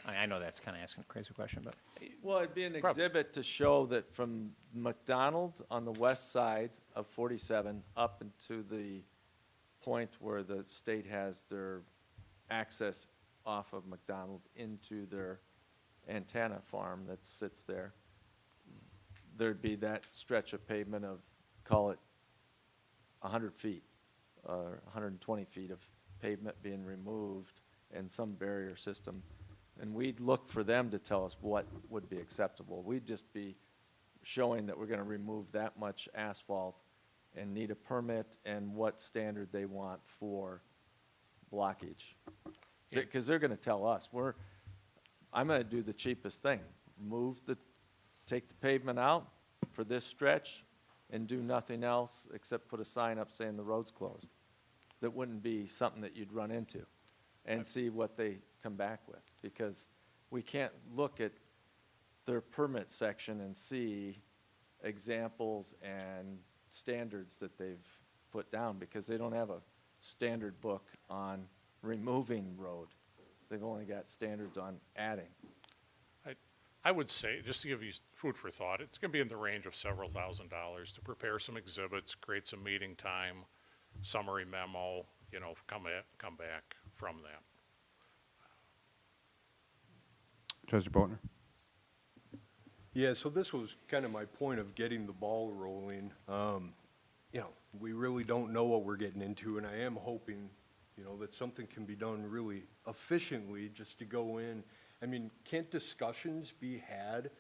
I know that's kind of asking a crazy question, but. Well, it'd be an Probably. exhibit to show that from McDonald on the west side of 47 up into the point where the state has their access off of McDonald into their antenna farm that sits there, there'd be that stretch of pavement of, call it 100 feet, or 120 feet of pavement being removed and some barrier system. And we'd look for them to tell us what would be acceptable. We'd just be showing that we're gonna remove that much asphalt and need a permit and what standard they want for blockage. Because they're gonna tell us, I'm gonna do the cheapest thing, take the pavement out for this stretch and do nothing else except put a sign up saying the road's closed. That wouldn't be something that you'd run into and see what they come back with. Because we can't look at their permit section and see examples and standards that they've put down, because they don't have a standard book on removing road. They've only got standards on adding. I would say, just to give you food for thought, it's going to be in the range of several $1,000s to prepare some exhibits, create some meeting time, summary memo, you know, come back from that. Trustee Boatner? Yeah, so this was kind of my point of getting the ball rolling. You know, we really don't know what we're getting into, and I am hoping, you know, that something can be done really efficiently just to go in. I mean, can't discussions be had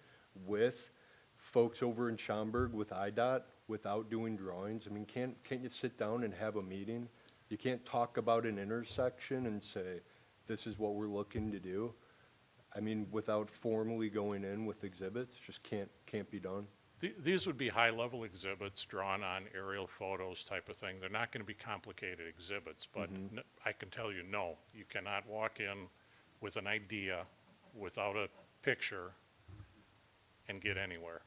with folks over in Schaumburg with IDOT without doing drawings? I mean, can't you sit down and have a meeting? You can't talk about an intersection and say, this is what we're looking to do. I mean, without formally going in with exhibits, just can't be done. These would be high-level exhibits drawn on aerial photos type of thing. They're not going to be complicated exhibits, but I can tell you, no, you cannot walk in with an idea without a picture and get anywhere.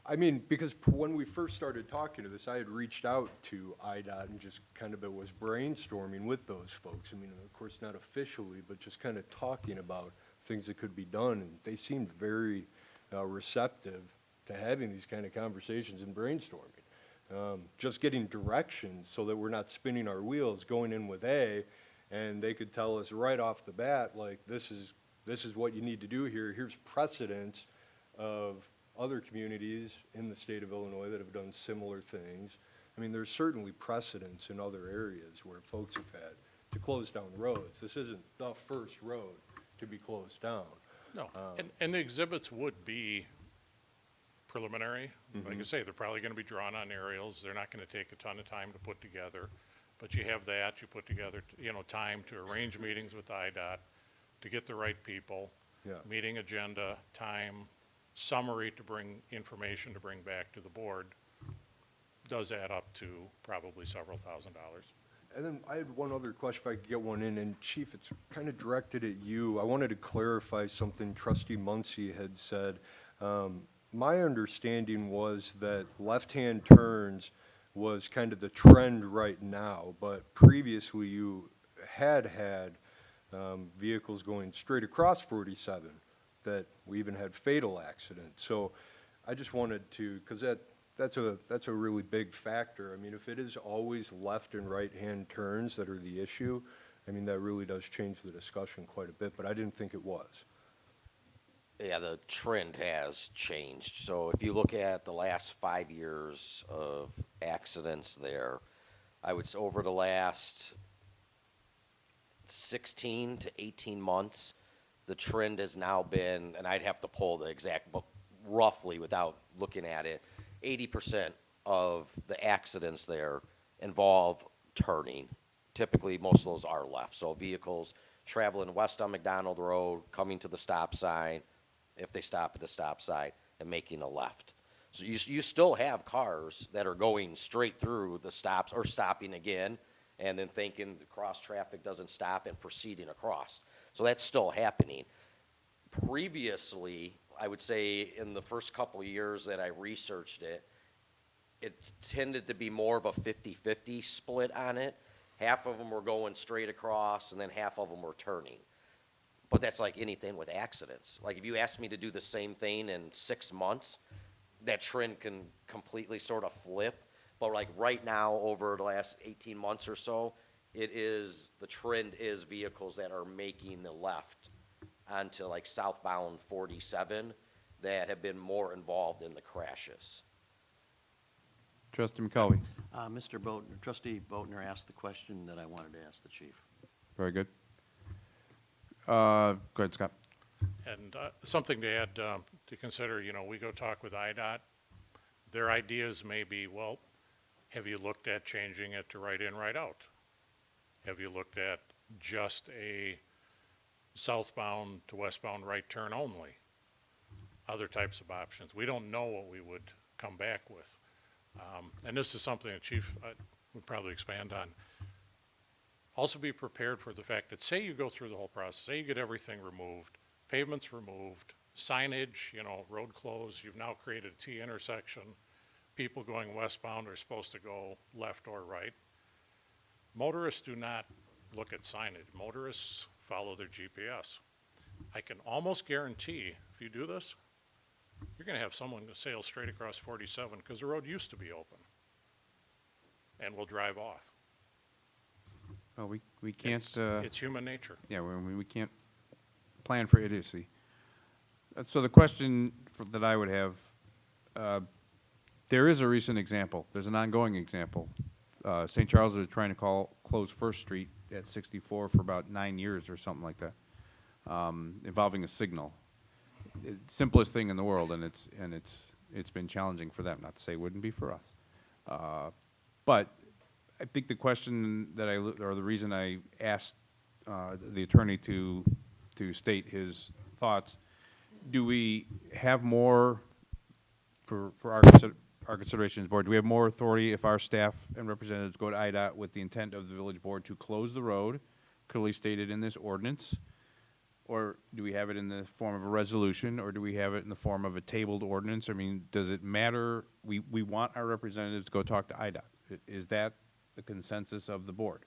I mean, because when we first started talking to this, I had reached out to IDOT and just kind of was brainstorming with those folks. I mean, of course, not officially, but just kind of talking about things that could be done. And they seemed very receptive to having these kind of conversations and brainstorming. Just getting directions so that we're not spinning our wheels going in with A, and they could tell us right off the bat, like, this is what you need to do here. Here's precedents of other communities in the state of Illinois that have done similar things. I mean, there's certainly precedents in other areas where folks have had to close down roads. This isn't the first road to be closed down. No, and the exhibits would be preliminary. Like I say, they're probably going to be drawn on aerials. They're not going to take a ton of time to put together. But you have that, you put together, you know, time to arrange meetings with IDOT, to get the right people, Yeah. meeting agenda, time, summary to bring information to bring back to the board, does add up to probably several $1,000s. And then I had one other question, if I could get one in, and Chief, it's kind of directed at you. I wanted to clarify something Trustee Muncy had said. My understanding was that left-hand turns was kind of the trend right now, but previously you had vehicles going straight across 47, that we even had fatal accidents. So I just wanted to, because that's a really big factor. I mean, if it is always left and right-hand turns that are the issue, I mean, that really does change the discussion quite a bit, but I didn't think it was. Yeah, the trend has changed. So if you look at the last 5 years of accidents there, I would say over the last 16 to 18 months, the trend has now been, and I'd have to pull the exact, but roughly without looking at it, 80% of the accidents there involve turning. Typically, most of those are left. So vehicles traveling west on McDonald Road, coming to the stop sign, if they stop at the stop sign, and making a left. So you still have cars that are going straight through the stops or stopping again and then thinking the cross traffic doesn't stop and proceeding across. So that's still happening. Previously, I would say in the first couple of years that I researched it, it tended to be more of a 50-50 split on it. Half of them were going straight across, and then half of them were turning. But that's like anything with accidents. Like if you asked me to do the same thing in 6 months, that trend can completely sort of flip. But like right now, over the last 18 months or so, the trend is vehicles that are making the left onto like southbound 47 that have been more involved in the crashes. Trustee McKelvey. Mr. Boatner, Trustee Boatner asked the question that I wanted to ask the chief. Very good. Go ahead, Scott. And something to add to consider, you know, we go talk with IDOT. Their ideas may be, well, have you looked at changing it to right in, right out? Have you looked at just a southbound to westbound right turn only? Other types of options. We don't know what we would come back with. And this is something the chief would probably expand on. Also be prepared for the fact that say you go through the whole process, say you get everything removed, pavements removed, signage, you know, road closed, you've now created a T intersection, people going westbound are supposed to go left or right. Motorists do not look at signage. Motorists follow their GPS. I can almost guarantee if you do this, you're going to have someone sail straight across 47 because the road used to be open and will drive off. Well, we can't. It's human nature. Yeah, we can't plan for idiocy. So the question that I would have, there is a recent example. There's an ongoing example. St. Charles is trying to close First Street at 64 for about 9 years or something like that, involving a signal. Simplest thing in the world, and it's been challenging for them. Not to say it wouldn't be for us, but I think the question that or the reason I asked the attorney to state his thoughts, do we have more for our considerations board? Do we have more authority if our staff and representatives go to IDOT with the intent of the village board to close the road, clearly stated in this ordinance? Or do we have it in the form of a resolution, or do we have it in the form of a tabled ordinance? I mean, does it matter? We want our representatives to go talk to IDOT. Is that the consensus of the board?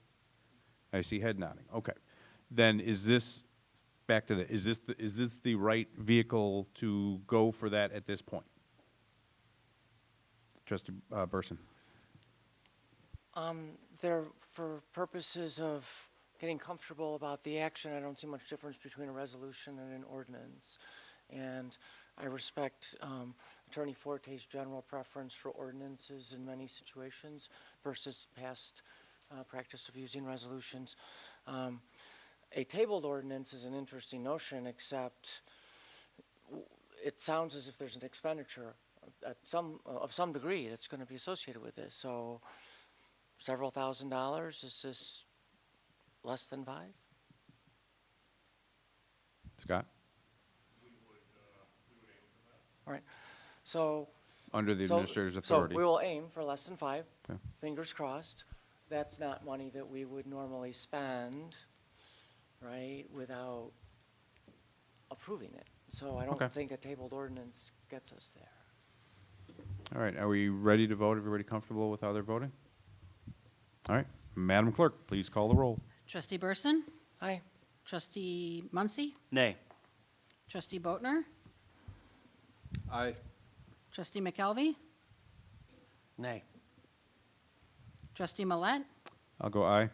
I see head nodding. Okay. Then is this, back to is this the right vehicle to go for that at this point? Trustee Burson. For purposes of getting comfortable about the action, I don't see much difference between a resolution and an ordinance. And I respect Attorney Forte's general preference for ordinances in many situations versus past practice of using resolutions. A tabled ordinance is an interesting notion, except it sounds as if there's an expenditure of some degree that's going to be associated with this. So several $1,000s, is this less than 5? Scott? We would aim for that. All right. So Under the administrator's authority. So we will aim for less than 5. Okay. Fingers crossed. That's not money that we would normally spend, right, without approving it. So I don't Okay. think a tabled ordinance gets us there. All right, are we ready to vote? Everybody comfortable with how they're voting? All right, Madam Clerk, please call the roll. Trustee Burson? Aye. Trustee Muncy? Nay. Trustee Boatner? Aye. Trustee McKelvey? Nay. Trustee Millette? I'll go aye.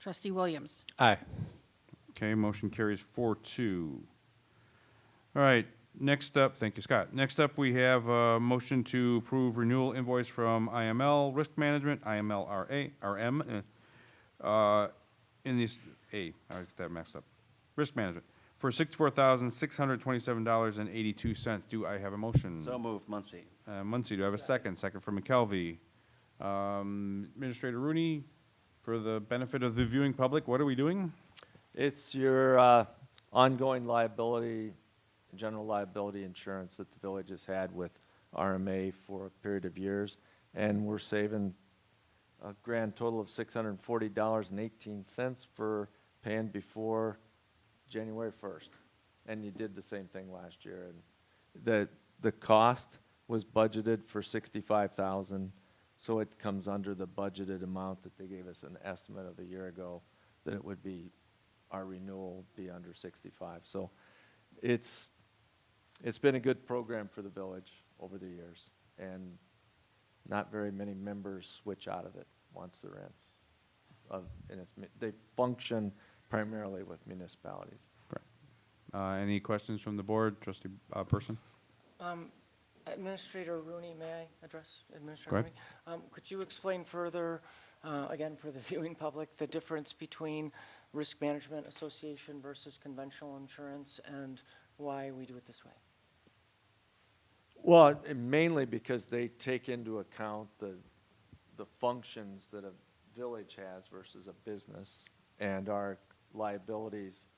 Trustee Williams. Aye. Okay, motion carries 4-2. All right, next up, thank you, Scott. Next up, we have a motion to approve renewal invoice from IML Risk Management, RM, in this, I got that messed up. Risk Management, for $64,627.82. Do I have a motion? So moved, Muncy. Muncy, do I have a second? Second from McKelvey. Administrator Rooney, for the benefit of the viewing public, what are we doing? It's your ongoing liability, general liability insurance that the village has had with RMA for a period of years, and we're saving a grand total of $640.18 for paying before January 1st. And you did the same thing last year. And the cost was budgeted for $65,000, so it comes under the budgeted amount that they gave us an estimate of a year ago that it would be, our renewal would be under 65. So it's been a good program for the village over the years, and not very many members switch out of it once they're in. And they function primarily with municipalities. Correct. Any questions from the board? Trustee Person? Administrator Rooney, may I address Go Administrator ahead. Rooney? Could you explain further, again, for the viewing public, the difference between Risk Management Association versus conventional insurance and why we do it this way? Well, mainly because they take into account the functions that a village has versus a business, and our liabilities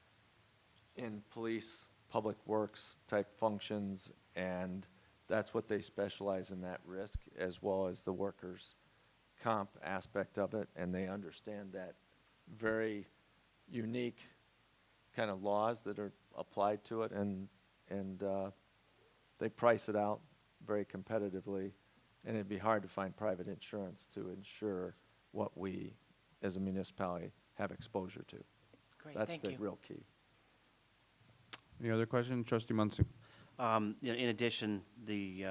in police, public works type functions, and that's what they specialize in, that risk, as well as the workers' comp aspect of it, and they understand that very unique kind of laws that are applied to it, and they price it out very competitively, and it'd be hard to find private insurance to insure what we, as a municipality, have exposure to. Great, thank you. That's the real key. Any other questions? Trustee Muncy? In addition, the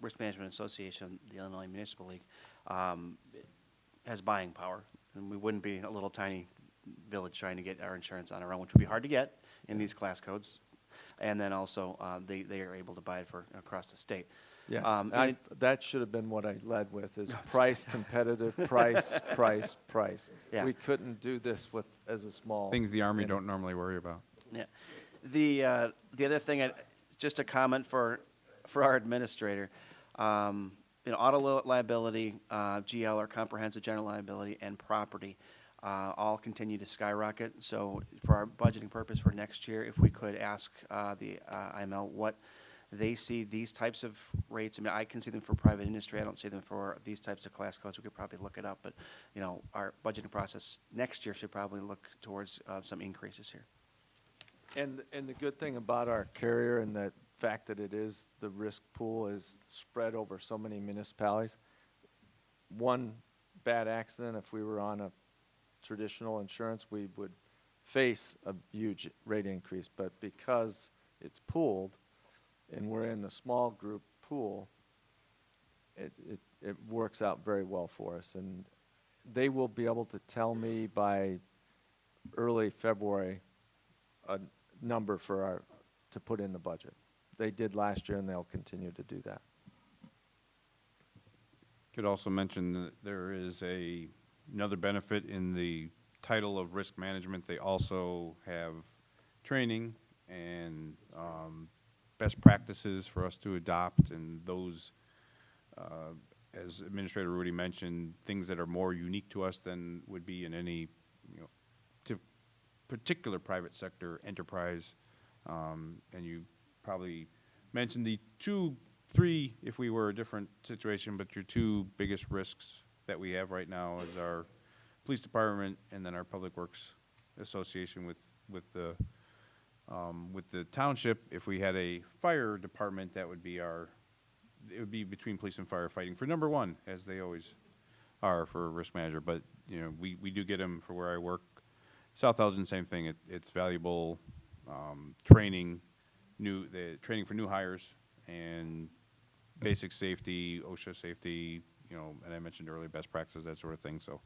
Risk Management Association, the Illinois Municipal League, has buying power, and we wouldn't be a little tiny village trying to get our insurance on our own, which would be hard to get in these class codes. And then also, they are able to buy it for across the state. Yes, and that should have been what I led with, is price competitive, price, price, price. Yeah. We couldn't do this with, as a small. Things the Army entity. don't normally worry about. Yeah. The other thing, just a comment for our administrator. Auto liability, GL, or comprehensive general liability, and property all continue to skyrocket. So for our budgeting purpose for next year, if we could ask the IML what they see these types of rates. I mean, I can see them for private industry. I don't see them for these types of class codes. We could probably look it up. But, our budgeting process next year should probably look towards some increases here. And the good thing about our carrier, and the fact that it is, the risk pool is spread over so many municipalities. One bad accident, if we were on a traditional insurance, we would face a huge rate increase. But because it's pooled, and we're in the small group pool, it works out very well for us. And they will be able to tell me by early February a number for to put in the budget. They did last year, and they'll continue to do that. Could also mention that there is another benefit in the title of risk management. They also have training and best practices for us to adopt, and those, as Administrator Rudy mentioned, things that are more unique to us than would be in any, particular private sector enterprise. And you probably mentioned the 2, 3, if we were a different situation, but your 2 biggest risks that we have right now is our police department and then our public works association with the township. If we had a fire department, that would be it would be between police and fire fighting for number 1, as they always are for a risk manager. But, we do get them for where I work. South Elgin, same thing. It's valuable training, the training for new hires, and basic safety, OSHA safety, and I mentioned earlier best practices, that sort of thing. So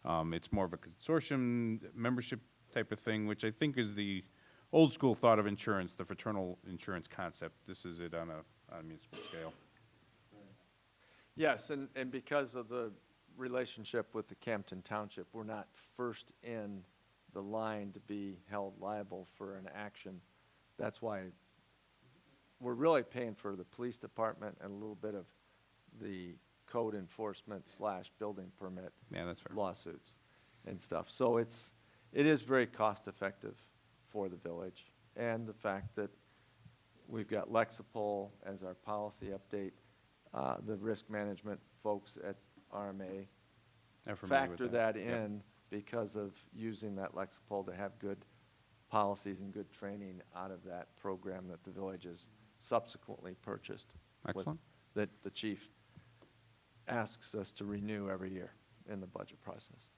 It's more of a consortium membership type of thing, which I think is the old school thought of insurance, the fraternal insurance concept. This is it on a municipal scale. Yes, and because of the relationship with the Campton Township, we're not first in the line to be held liable for an action. That's why we're really paying for the police department and a little bit of the code enforcement / building permit Yeah, that's fair. lawsuits and stuff. So it is very cost effective for the village. And the fact that we've got Lexipol as our policy update, the risk management folks at RMA I'm familiar with factor that. that Yep. in because of using that Lexipol to have good policies and good training out of that program that the village has subsequently purchased. with- Excellent. That the chief asks us to renew every year in the budget process.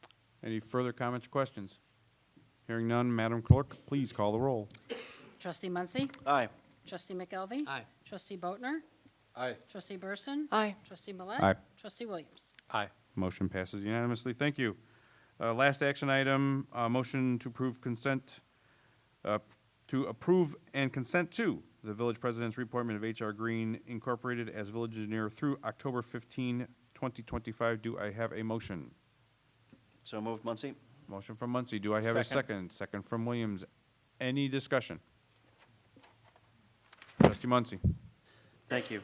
Any further comments or questions? Hearing none, Madam Clerk, please call the roll. Trustee Muncy? Aye. Trustee McKelvey? Aye. Trustee Boatner? Aye. Trustee Burson? Aye. Trustee Millet? Aye. Trustee Williams? Aye. Motion passes unanimously. Thank you. Last action item, motion to approve consent, to approve and consent to the village president's reappointment of H.R. Green Incorporated as village engineer through October 15, 2025. Do I have a motion? So moved, Muncy? Motion from Muncy. Do I have a Second. second? Second from Williams. Any discussion? Trustee Muncy. Thank you.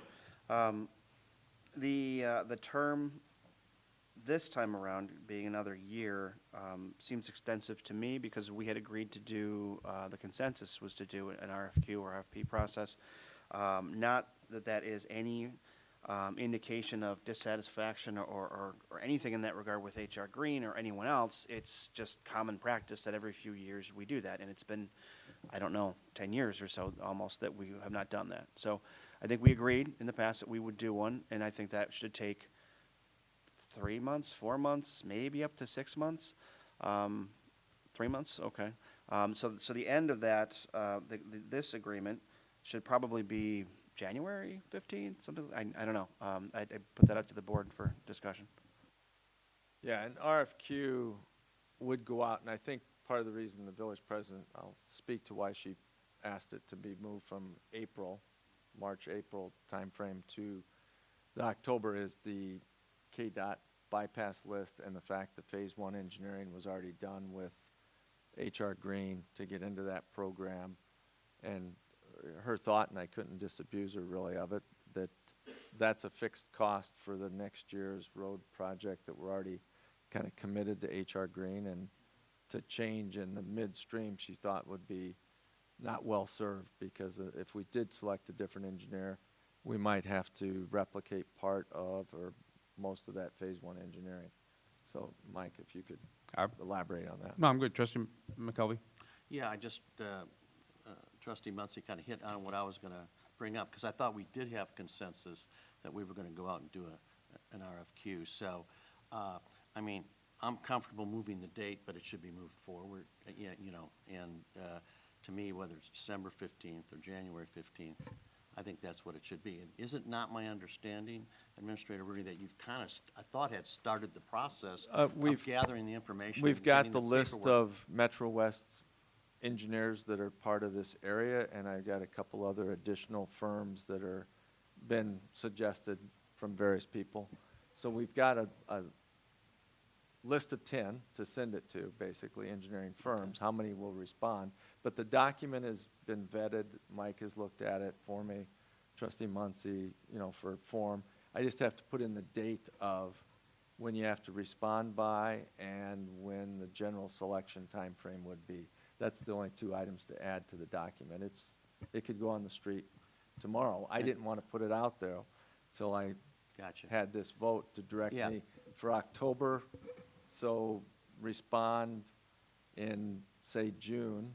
The term this time around, being another year, seems extensive to me because we had agreed to do, the consensus was to do an RFQ or RFP process. Not that that is any indication of dissatisfaction or anything in that regard with HR Green or anyone else. It's just common practice that every few years we do that, and it's been, I don't know, 10 years or so almost that we have not done that. So I think we agreed in the past that we would do one, and I think that should take 3 months, 4 months, maybe up to 6 months. 3 months, okay. So the end of that, this agreement should probably be January 15th, something, I don't know. I put that out to the board for discussion. Yeah, an RFQ would go out, and I think part of the reason the village president, I'll speak to why she asked it to be moved from March, April timeframe to the October is the KDOT bypass list and the fact that Phase 1 engineering was already done with HR Green to get into that program. And her thought, and I couldn't disabuse her really of it, that that's a fixed cost for the next year's road project that we're already kind of committed to HR Green, and to change in the midstream she thought would be not well served, because if we did select a different engineer, we might have to replicate part of or most of that Phase 1 engineering. So, Mike, if you could elaborate on that. No, I'm good. Trustee McKelvey? Yeah, I just, Trustee Muncy kind of hit on what I was going to bring up, because I thought we did have consensus that we were going to go out and do an RFQ. So, I mean, I'm comfortable moving the date, but it should be moved forward, yeah, you know, and to me, whether it's December 15th or January 15th, I think that's what it should be. And is it not my understanding, Administrator Rudy, that you've kind of, I thought had started the process of gathering the information? We've and got getting the list paperwork? of Metro West engineers that are part of this area, and I've got a couple other additional firms that are been suggested from various people. So we've got a list of 10 to send it to, basically, engineering firms. How many will respond? But the document has been vetted. Mike has looked at it for me, Trustee Muncy, you know, for form. I just have to put in the date of when you have to respond by and when the general selection timeframe would be. That's the only 2 items to add to the document. It could go on the street tomorrow. I didn't want to put it out there till I had this vote to direct me for October. So respond in, say, June,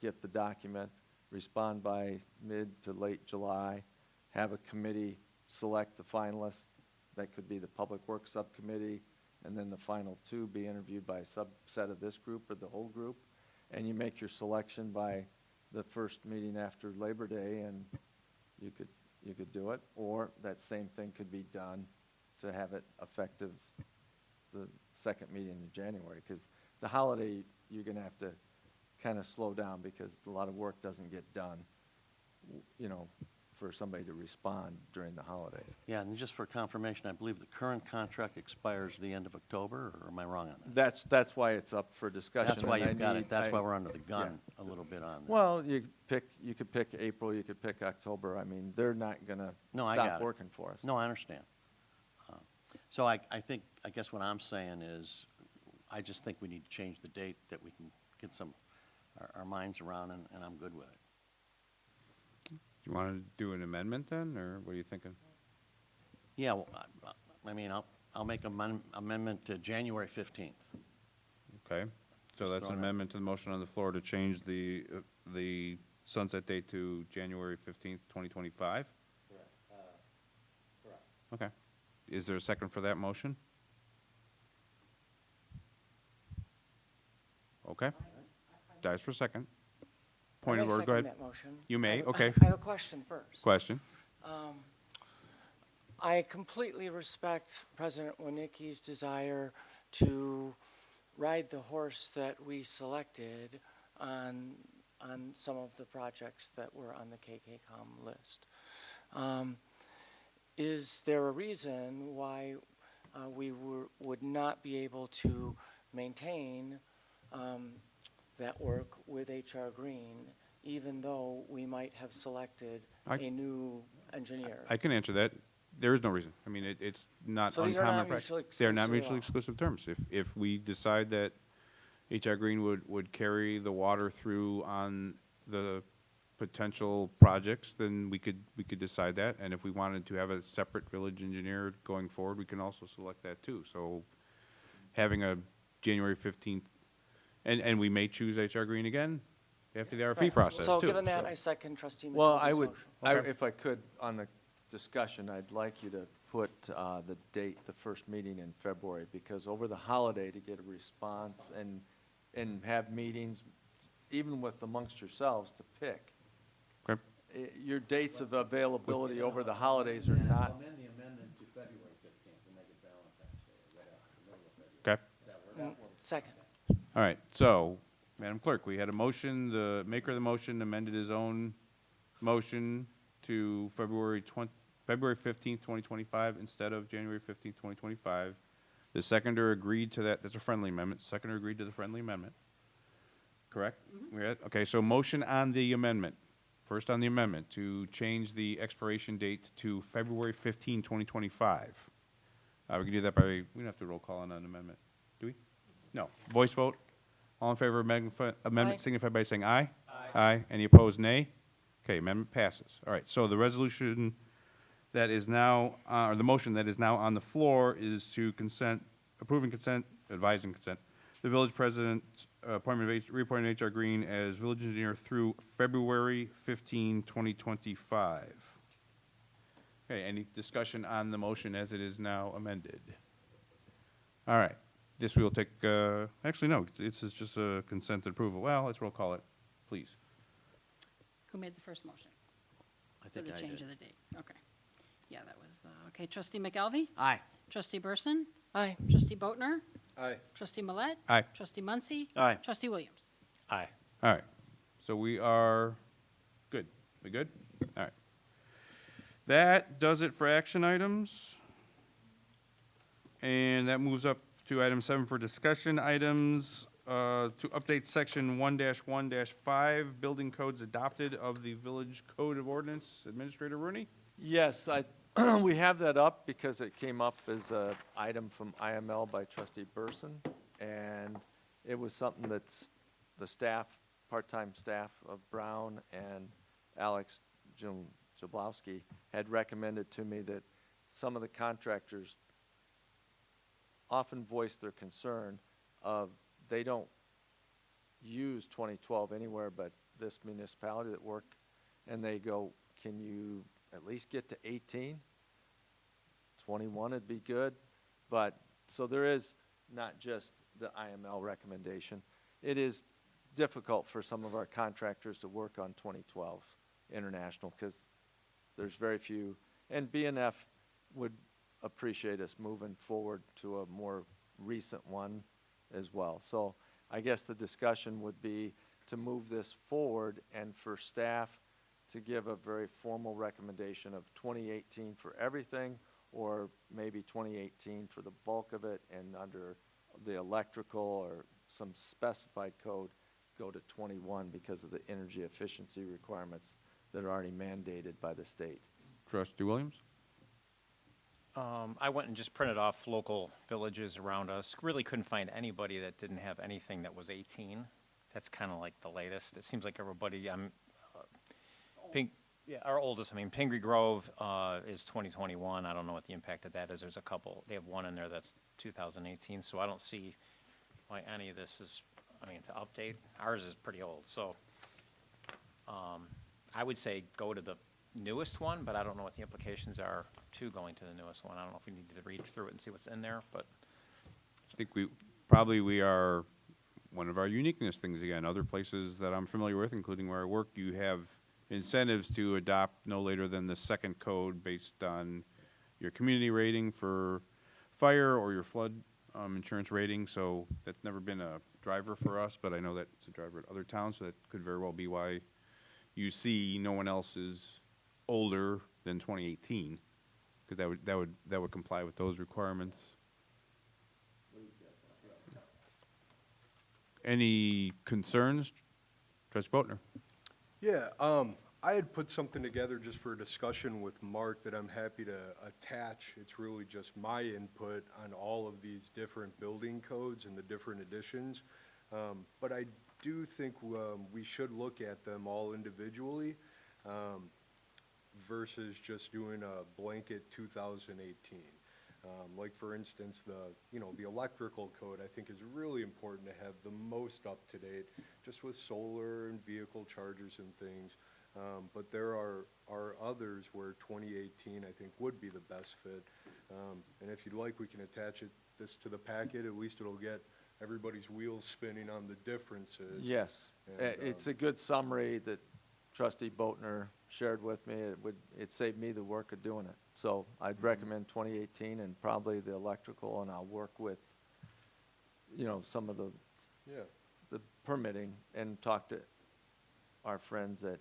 get the document, respond by mid to late July, have a committee select the finalists. That could be the Public Works Subcommittee, and then the final 2 be interviewed by a subset of this group or the whole group. And you make your selection by the first meeting after Labor Day, and you could do it. Or that same thing could be done to have it effective the second meeting in January, because the holiday, you're gonna have to kind of slow down, because a lot of work doesn't get done, you know, for somebody to respond during the holiday. Yeah, and just for confirmation, I believe the current contract expires the end of October, or am I wrong on that? That's why it's up for discussion. That's why and I you've got need- it, that's I- why we're under the gun yeah. a little bit on that. Well, you could pick April, you could pick October. I mean, they're not gonna No, I got stop it. working for us. No, I understand. So I think, I guess what I'm saying is, I just think we need to change the date that we can get our minds around, and I'm good with it. You want to do an amendment then, or what are you thinking? Yeah, well, I mean, I'll make amendment to January 15th. Okay, so Just that's an throwing it out. amendment to the motion on the floor to change the sunset date to January 15th, 2025? Correct. Okay. Is there a second for that motion? Okay. Dies for a second. Point of I may order, go ahead. second that motion. You may, I have- okay. I have a question first. Question? I completely respect President Winicki's desire to ride the horse that we selected on some of the projects that were on the KKCOM list. Is there a reason why we would not be able to maintain that work with HR Green, even though we might have selected a new engineer? I can answer that. There is no reason. I mean, it's not So these are not uncommon practice. mutually They're not exclusive at mutually all. exclusive terms. If we decide that HR Green would carry the water through on the potential projects, then we could decide that. And if we wanted to have a separate village engineer going forward, we can also select that too. So having a January 15th, and we may choose HR Green again after the RFP Right. process too. So given that, I second trustee Well, I McKelvey's would, motion. Okay. if I could, on the discussion, I'd like you to put the date, the first meeting in February, because over the holiday, to get a response and have meetings, even with amongst yourselves, to pick. Okay. Your dates of availability over the holidays are not, Amend the amendment to February 15th and make it Valentine's Day, or whatever, the middle of February. Okay. Second. All right, so, Madam Clerk, we had a motion, the maker of the motion amended his own motion to February 15th, 2025, instead of January 15th, 2025. The seconder agreed to that, that's a friendly amendment, seconder agreed to the friendly amendment. Correct? Okay, so motion on the amendment, first on the amendment, to change the expiration date to February 15, 2025. We can do that by, we don't have to roll call on an amendment, do we? No. Voice vote? All in favor of Aye. amendment signify by saying aye. Aye. Any opposed, nay? Okay, amendment passes. All right, so the resolution that is now, or the motion that is now on the floor is to approving consent, advising consent, the village president's reappointment of HR Green as village engineer through February 15, 2025. Okay, any discussion on the motion as it is now amended? All right, this we will take, actually, no, this is just a consent approval. Well, let's roll call it, please. Who made the first motion? I think I For the change did. of the date, okay. Yeah, that was, okay, trustee McElvey? Aye. Trustee Burson? Aye. Trustee Boatner? Aye. Trustee Millet? Aye. Trustee Muncy? Aye. Trustee Williams? Aye. All right, so we are good. We good? All right. That does it for action items. And that moves up to item 7 for discussion items, to update section 1-1-5, building codes adopted of the Village Code of Ordinance. Administrator Rooney? yes, we have that up because it came up as a item from IML by trustee Burson, and it was something that's the staff, part-time staff of Brown and Alex Jablowski had recommended to me that some of the contractors often voice their concern of they don't use 2012 anywhere but this municipality that work, and they go, can you at least get to 18? 21 would be good, but, so there is not just the IML recommendation. It is difficult for some of our contractors to work on 2012 international, because there's very few, and BNF would appreciate us moving forward to a more recent one as well. So I guess the discussion would be to move this forward and for staff to give a very formal recommendation of 2018 for everything, or maybe 2018 for the bulk of it, and under the electrical or some specified code, go to 21 because of the energy efficiency requirements that are already mandated by the state. Trustee Williams? I went and just printed off local villages around us. Really couldn't find anybody that didn't have anything that was 18. That's kind of like the latest. It seems like everybody, our oldest, Pingree Grove is 2021. I don't know what the impact of that is. There's a couple, they have one in there that's 2018, so I don't see why any of this is, to update. Ours is pretty old, so I would say go to the newest one, but I don't know what the implications are to going to the newest one. I don't know if we need to read through it and see what's in there, but. I think we are, one of our uniqueness things again, other places that I'm familiar with, including where I work, you have incentives to adopt no later than the second code based on your community rating for fire or your flood insurance rating. So that's never been a driver for us, but I know that it's a driver at other towns, so that could very well be why you see no one else is older than 2018, because that would comply with those requirements. Any concerns? Trustee Boatner? Yeah, I had put something together just for a discussion with Mark that I'm happy to attach. It's really just my input on all of these different building codes and the different editions. But I do think we should look at them all individually versus just doing a blanket 2018. Like for instance, the electrical code I think is really important to have the most up to date, just with solar and vehicle chargers and things. But there are others where 2018 I think would be the best fit. And if you'd like, we can attach this to the packet. At least it'll get everybody's wheels spinning on the differences. Yes, And, it's a good summary that Trustee Boatner shared with me. It saved me the work of doing it. So I'd recommend 2018 and probably the electrical, and I'll work with, some of the permitting and talk to our friends that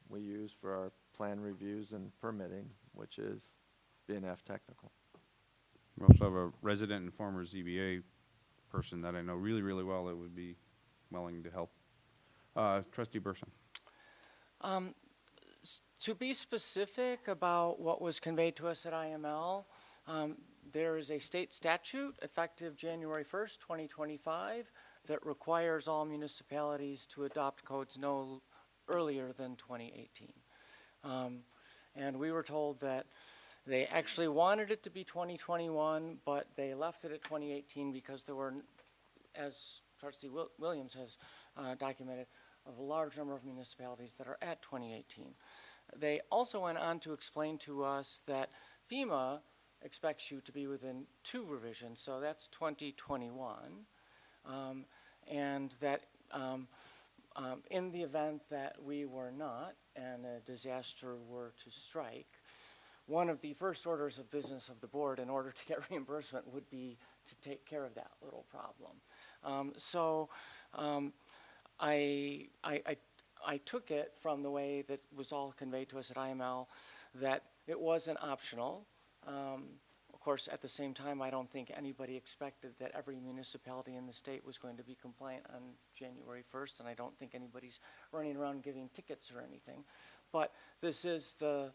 we use for our plan reviews and permitting, which is BNF Technical. We also have a resident and former ZBA person that I know really, really well that would be willing to help. Trustee Burson. To be specific about what was conveyed to us at IML, there is a state statute effective January 1st, 2025 that requires all municipalities to adopt codes no earlier than 2018. And we were told that they actually wanted it to be 2021, but they left it at 2018 because there were, as Trustee Williams has documented, of a large number of municipalities that are at 2018. They also went on to explain to us that FEMA expects you to be within 2 revisions, so that's 2021, and that in the event that we were not and a disaster were to strike, one of the first orders of business of the board in order to get reimbursement would be to take care of that little problem. I took it from the way that was all conveyed to us at IML that it wasn't optional. Of course, at the same time, I don't think anybody expected that every municipality in the state was going to be compliant on January 1st, and I don't think anybody's running around giving tickets or anything. But this is the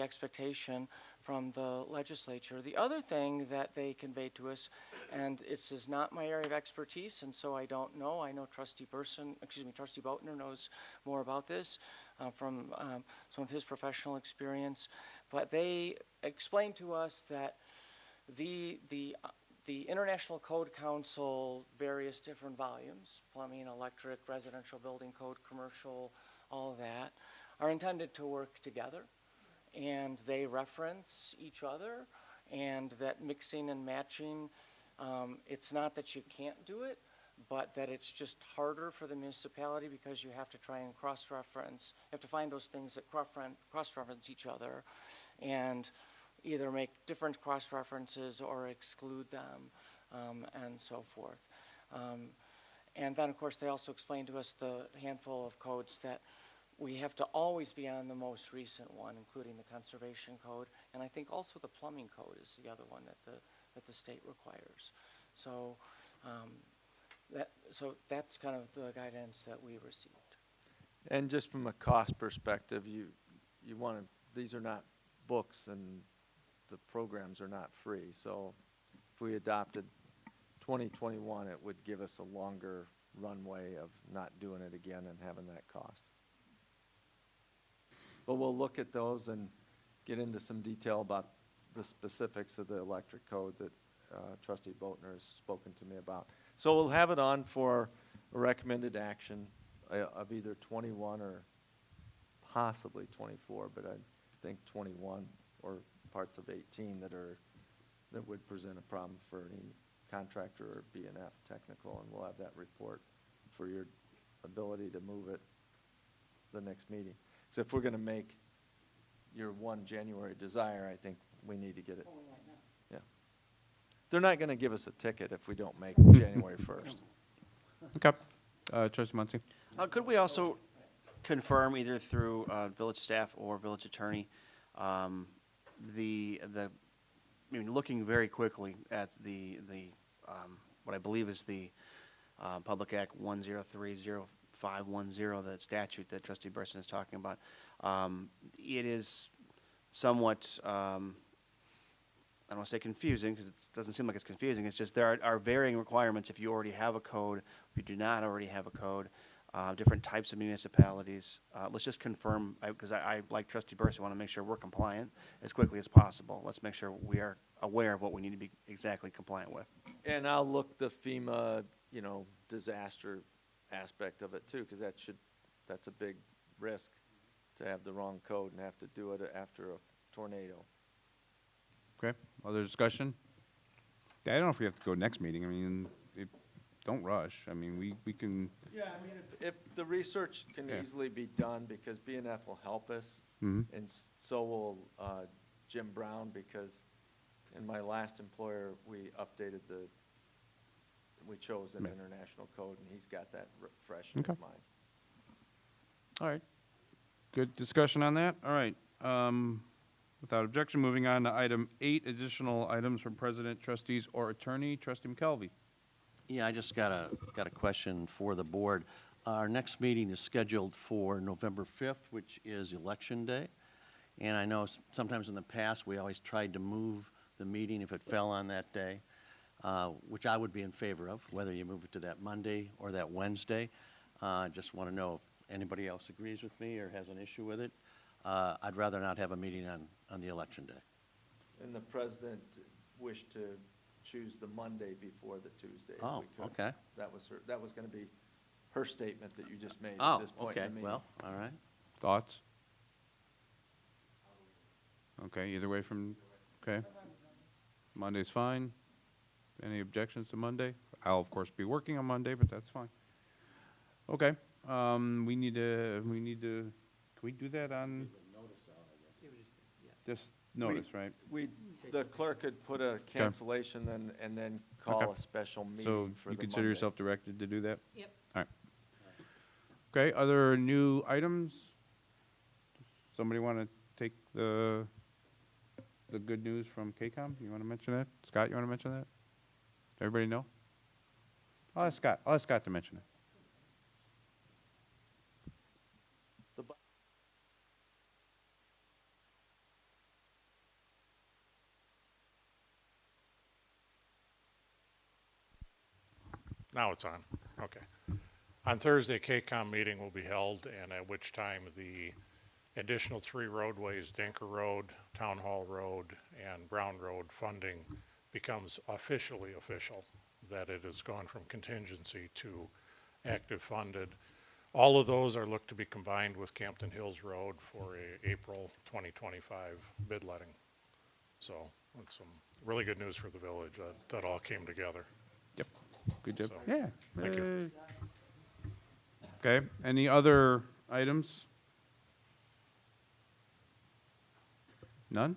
expectation from the legislature. The other thing that they conveyed to us, and this is not my area of expertise, and so I don't know. I know Trustee Boatner knows more about this from some of his professional experience. But they explained to us that the International Code Council, various different volumes, plumbing, electric, residential building code, commercial, all of that, are intended to work together, and they reference each other, and that mixing and matching, it's not that you can't do it, but that it's just harder for the municipality because you have to try and cross-reference, you have to find those things that cross-reference each other, and either make different cross-references or exclude them, and so forth. And then, of course, they also explained to us the handful of codes that we have to always be on the most recent one, including the conservation code, and I think also the plumbing code is the other one that the state requires. So, so that's kind of the guidance that we received. And just from a cost perspective, you want to, these are not books and the programs are not free. So if we adopted 2021, it would give us a longer runway of not doing it again and having that cost. But we'll look at those and get into some detail about the specifics of the electric code that Trustee Boatner has spoken to me about. So we'll have it on for a recommended action of either 21 or possibly 24, but I think 21 or parts of 18 that would present a problem for any contractor or B&F technical, and we'll have that report for your ability to move it the next meeting. So if we're going to make your 1 January desire, I think we need to get it. Yeah. They're not going to give us a ticket if we don't make January 1st. Okay. Trustee Muncy? Could we also confirm either through village staff or village attorney, I mean, looking very quickly at the what I believe is the Public Act 1030510, that statute that Trustee Burson is talking about, it is somewhat, I don't want to say confusing, because it doesn't seem like it's confusing. It's just there are varying requirements if you already have a code, if you do not already have a code, different types of municipalities. Let's just confirm, because I, like Trustee Burson, want to make sure we're compliant as quickly as possible. Let's make sure we are aware of what we need to be exactly compliant with. And I'll look the FEMA, disaster aspect of it too, because that's a big risk to have the wrong code and have to do it after a tornado. Okay, other discussion? I don't know if we have to go next meeting. I mean, don't rush. I mean, we can. Yeah, I mean, if the research can Yeah. easily be done, because B&F will help us, Mhm. and so will Jim Brown, because in my last employer, we chose an Yeah. international code, and he's got that fresh in Okay. his mind. All right. Good discussion on that. All right. Without objection, moving on to item 8, additional items from president, trustees, or attorney. Trustee McKelvey. Yeah, I just got a question for the board. Our next meeting is scheduled for November 5th, which is Election Day. And I know sometimes in the past, we always tried to move the meeting if it fell on that day, which I would be in favor of, whether you move it to that Monday or that Wednesday. Just want to know if anybody else agrees with me or has an issue with it. I'd rather not have a meeting on the Election Day. And the president wished to choose the Monday before the Tuesday. if Oh, we could. okay. That was going to be her statement that you just made at Oh, this point in okay, the meeting. well, all right. Thoughts? Okay, either way from, okay. Monday's fine. Any objections to Monday? I'll, of course, be working on Monday, but that's fine. Okay, we need to, can we do that on? Just notice, right? The clerk could put a cancellation and then call Okay. a special So meeting for the you consider Monday. yourself directed to do that? Yep. All right. Okay, other new items? Somebody want to take the good news from KCOM? You want to mention that? Scott, you want to mention that? Everybody know? I'll ask Scott to mention it. The bu- Now it's on. Okay. On Thursday, KCOM meeting will be held, and at which time the additional 3 roadways, Dinker Road, Town Hall Road, and Brown Road funding becomes officially official, that it has gone from contingency to active funded. All of those are looked to be combined with Campton Hills Road for a April 2025 bid letting. So it's some really good news for the village that all came together. Yep, good job. So, Yeah. thank you. Okay, any other items? None?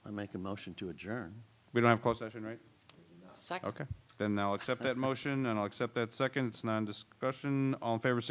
I make a motion to adjourn. We don't have closed session, right? Second. Okay. Then I'll accept that motion, and I'll accept that second. It's non-discussion. All in favor,